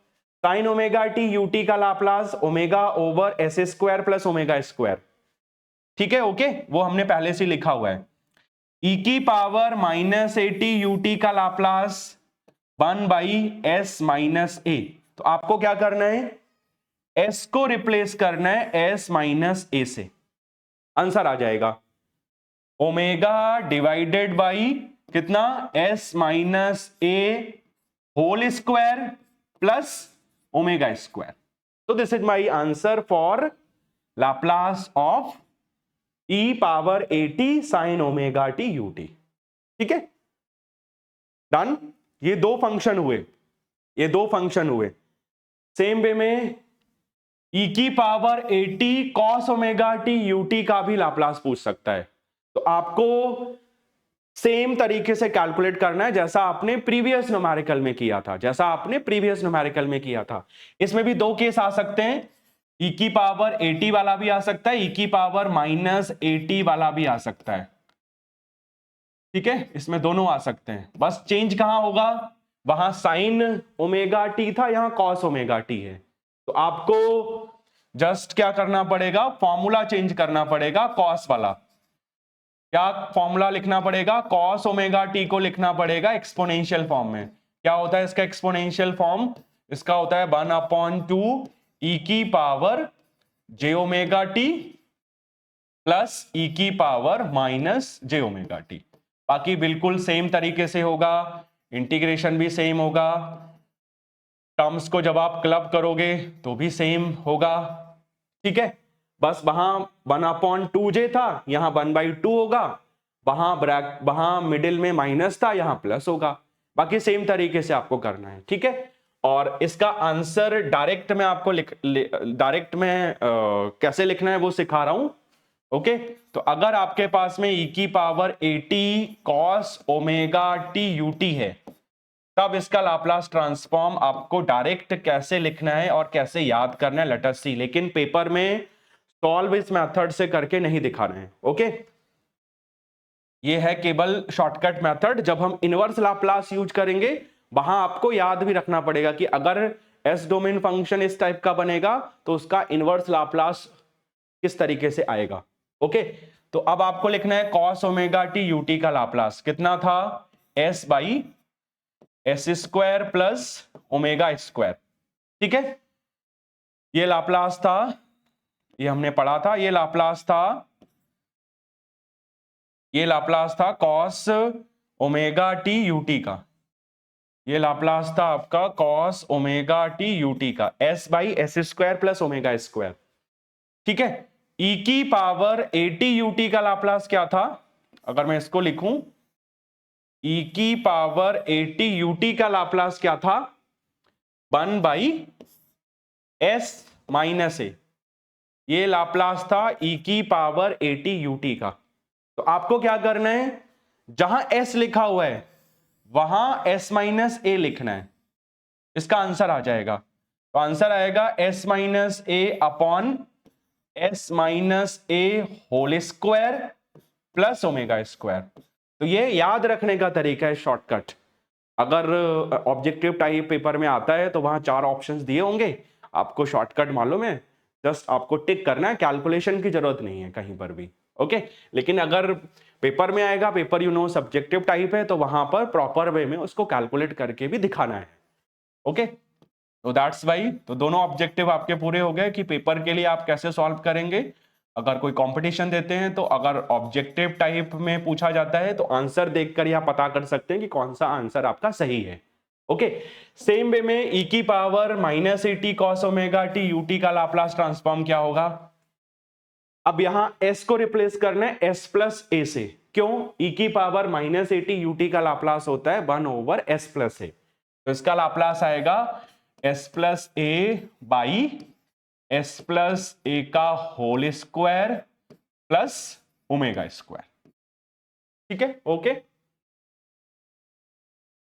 Sine omega t u t का Laplace omega over S square plus omega square. ठीक है, ओके, वो हमने पहले से लिखा हुआ है. ई की power minus a T u t का लाप्लास 1 बाई एस माइनस ए. तो आपको क्या करना है, s को रिप्लेस करना है s माइनस ए से. आंसर आ जाएगा ओमेगा डिवाइडेड बाई कितना, s minus a whole square plus omega square. तो this is my answer for Laplace of e power a t sine omega t u t. ठीक है, डन. ये दो फंक्शन हुए. सेम वे में ई की power a T cos omega t u t का भी लाप्लास पूछ सकता है. तो आपको सेम तरीके से कैलकुलेट करना है जैसा आपने प्रीवियस न्यूमेरिकल में किया था. इसमें भी दो केस आ सकते हैं, ई की पावर ए टी वाला भी आ सकता है, ई की पावर माइनस ए टी वाला भी आ सकता है. ठीक है, इसमें दोनों आ सकते हैं. बस चेंज कहां होगा, वहां साइन ओमेगा टी था, यहां कॉस ओमेगा टी है. तो आपको जस्ट क्या करना पड़ेगा, फॉर्मूला चेंज करना पड़ेगा कॉस वाला. क्या फॉर्मूला लिखना पड़ेगा, कॉस ओमेगा टी को लिखना पड़ेगा एक्सपोनेंशियल फॉर्म में. क्या होता है इसका एक्सपोनेंशियल फॉर्म, इसका होता है 1/2 ई की पावर जे ओमेगा टी प्लस ई की पावर माइनस जे ओमेगा टी. बाकी बिल्कुल सेम तरीके से होगा, इंटीग्रेशन भी सेम होगा, टर्म्स को जब आप क्लब करोगे तो भी सेम होगा. ठीक है, बस वहां 1/2j था, यहां 1/2 होगा, वहां मिडिल में माइनस था, यहां प्लस होगा. बाकी सेम तरीके से आपको करना है. ठीक है, और इसका आंसर डायरेक्ट में आपको डायरेक्ट में कैसे लिखना है वो सिखा रहा हूं। ओके, तो अगर आपके पास में e की power 80 cos omega T UT है, तब इसका लाप्लास ट्रांसफॉर्म आपको डायरेक्ट कैसे लिखना है और कैसे याद करना है, लेट अस सी। लेकिन पेपर में सॉल्व इस मेथड से करके नहीं दिखाना है। ओके, ये है केवल शॉर्टकट मेथड। जब हम इनवर्स लाप्लास यूज करेंगे वहां आपको याद भी रखना पड़ेगा कि अगर एस डोमेन फंक्शन इस टाइप का बनेगा तो उसका इनवर्स लाप्लास किस तरीके से आएगा। ओके, तो अब आपको लिखना है cos ओमेगा टी यूटी का लाप्लास कितना था, s by S square plus omega square. ठीक है, ये लाप्लास था, ये हमने पढ़ा था, ये लाप्लास था cos ओमेगा टी यूटी का, ये लाप्लास था आपका cos ओमेगा टी यूटी का, s by S square plus omega square. ठीक है, e की पावर 80 यूटी का लाप्लास क्या था, अगर मैं इसको लिखूं, e की पावर 80 यूटी का लाप्लास क्या था, 1 बाई s माइनस ए। ये लाप्लास था e की पावर 80 यूटी का। तो आपको क्या करना है, जहां s लिखा हुआ है वहां s माइनस ए लिखना है, इसका आंसर आ जाएगा। तो आंसर आएगा s minus a upon s minus a whole square plus omega square. तो ये याद रखने का तरीका है शॉर्टकट। अगर ऑब्जेक्टिव टाइप पेपर में आता है तो वहां 4 ऑप्शंस दिए होंगे, आपको शॉर्टकट मालूम है, जस्ट आपको टिक करना है, कैलकुलेशन की जरूरत नहीं है कहीं पर भी। ओके, लेकिन अगर पेपर में आएगा, पेपर सब्जेक्टिव टाइप है, तो वहां पर प्रॉपर वे में उसको कैलकुलेट करके भी दिखाना है। ओके, तो दैट्स वाई, तो दोनों ऑब्जेक्टिव आपके पूरे हो गए कि पेपर के लिए आप कैसे सॉल्व करेंगे। अगर कोई कंपटीशन देते हैं तो अगर ऑब्जेक्टिव टाइप में पूछा जाता है तो आंसर देखकर ही आप पता कर सकते हैं कि कौन सा आंसर आपका सही है। ओके, सेम वे में e की power minus 80 cos omega T UT का लाप्लास ट्रांसफॉर्म क्या होगा। अब यहां s को रिप्लेस करना है s प्लस ए से। क्यों, e की पावर माइनस 80 यूटी का लाप्लास होता है 1 ओवर s प्लस ए, तो इसका लाप्लास आएगा s plus a by S plus a का whole square plus omega square. ठीक है, ओके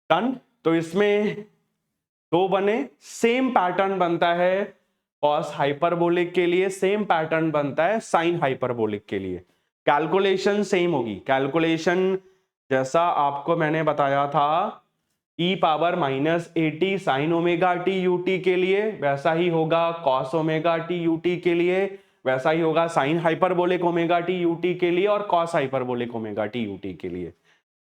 डन। तो इसमें 2 बने, सेम पैटर्न बनता है कॉस हाइपरबोलिक के लिए, सेम पैटर्न बनता है साइन हाइपरबोलिक के लिए। कैलकुलेशन सेम होगी, कैलकुलेशन जैसा आपको मैंने बताया था e power minus 80 sine omega T UT के लिए, वैसा ही होगा कॉस ओमेगा टी यूटी के लिए, वैसा ही होगा sign hyperbolic omega T UT के लिए और cos hyperbolic omega T UT के लिए।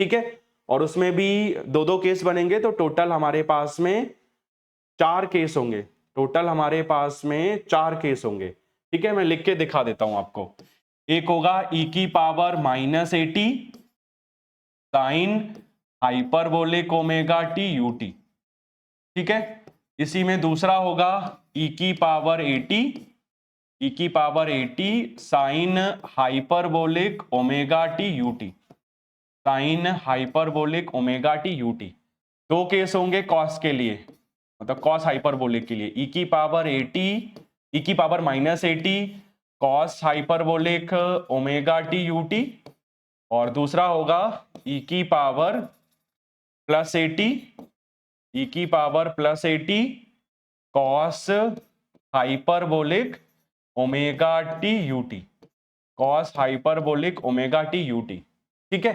ठीक है, और उसमें भी 2-2 केस बनेंगे, तो टोटल हमारे पास में 4 केस होंगे, टोटल हमारे पास में 4 केस होंगे। ठीक है, मैं लिख के दिखा देता हूं आपको। एक होगा e की power minus 80 sign hyperbolic omega T u t. ठीक है, इसी में दूसरा होगा e की power 80 sign hyperbolic omega T u t, sign hyperbolic omega T UT. 2 case होंगे कॉस के लिए, मतलब कॉस हाइपरबोलिक के लिए, e की power minus 80 cos hyperbolic omega T UT, और दूसरा होगा e की power plus 80 cos hyperbolic omega T UT, cos hyperbolic omega T u t. ठीक है,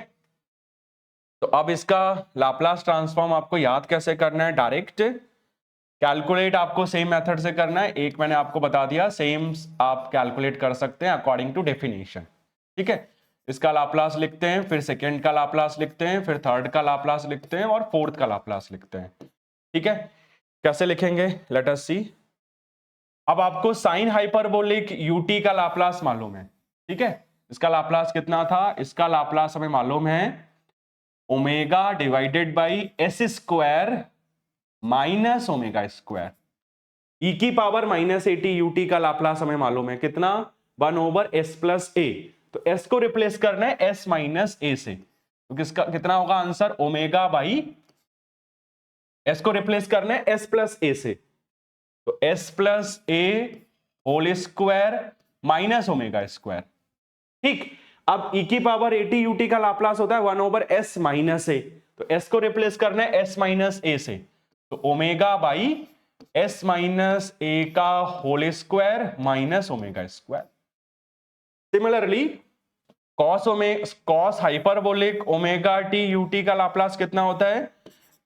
तो अब इसका लाप्लास ट्रांसफॉर्म आपको याद कैसे करना है, डायरेक्ट कैलकुलेट आपको सेम मेथड से करना है। एक मैंने आपको बता दिया, सेम आप कैलकुलेट कर सकते हैं अकॉर्डिंग टू डेफिनेशन। ठीक है, इसका लाप्लास लिखते हैं, फिर सेकंड का लाप्लास लिखते हैं, फिर थर्ड का लाप्लास लिखते हैं और फोर्थ का लाप्लास लिखते हैं। ठीक है, कैसे लिखेंगे, लेट अस सी। अब आपको साइन हाइपरबोलिक यूटी का लाप्लास मालूम है। ठीक है, इसका लाप्लास कितना था, इसका लाप्लास हमें मालूम है omega divided by S square minus omega square. E की पावर माइनस 80 यूटी का लाप्लास हमें मालूम है कितना, 1 ओवर एस प्लस ए। तो एस को रिप्लेस करना है एस माइनस ए से, तो किसका कितना होगा आंसर, ओमेगा बाई एस को रिप्लेस करना है एस प्लस ए से, तो एस प्लस ए whole square minus omega square. ठीक, अब e की पावर एटी यूटी का लाप्लास होता है 1 ओवर एस माइनस ए, तो s को रिप्लेस करना है s माइनस ए से, तो ओमेगा बाई s माइनस ए का whole square minus omega square. Similarly cos hyperbolic omega T UT का लाप्लास कितना होता है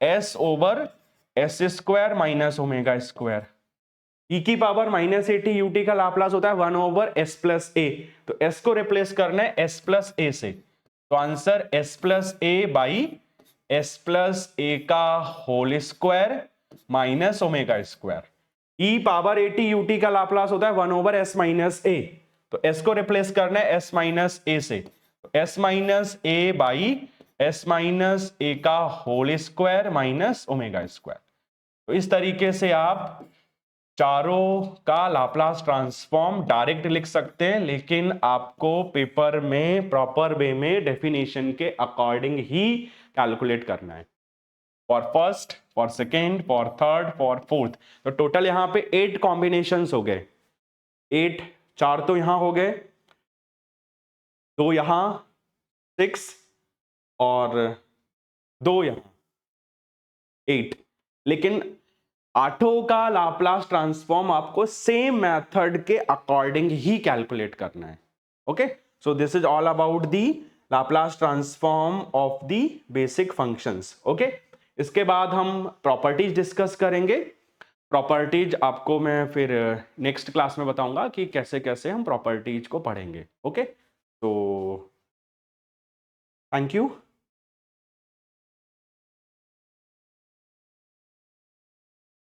s over S square minus omega square. e की पावर माइनस एटी यूटी का लाप्लास होता है 1 ओवर s प्लस ए, तो s को रिप्लेस करना है s प्लस ए से, तो answer s plus a by s plus a का whole square minus omega square. e power a t UT का लाप्लास होता है 1 ओवर s माइनस ए, तो s को रिप्लेस करना है s माइनस ए से, तो s minus a by s minus ए का whole square minus omega square. तो इस तरीके से आप चारों का लाप्लास ट्रांसफॉर्म डायरेक्ट लिख सकते हैं, लेकिन आपको पेपर में प्रॉपर वे में डेफिनेशन के अकॉर्डिंग ही कैलकुलेट करना है, for first, for second, for third, for fourth. तो टोटल यहां पे 8 कॉम्बिनेशंस हो गए, 8, 4 तो यहां हो गए, 2 यहां, 6 और 2 यहां, 8। लेकिन 8 का लाप्लास ट्रांसफॉर्म आपको सेम मेथड के अकॉर्डिंग ही कैलकुलेट करना है। Okay, so this is all about the Laplace transform of the basic functions. Okay, इसके बाद हम प्रॉपर्टीज डिस्कस करेंगे। प्रॉपर्टीज आपको मैं फिर नेक्स्ट क्लास में बताऊंगा कि कैसे कैसे हम प्रॉपर्टीज को पढ़ेंगे। ओके, तो थैंक यू।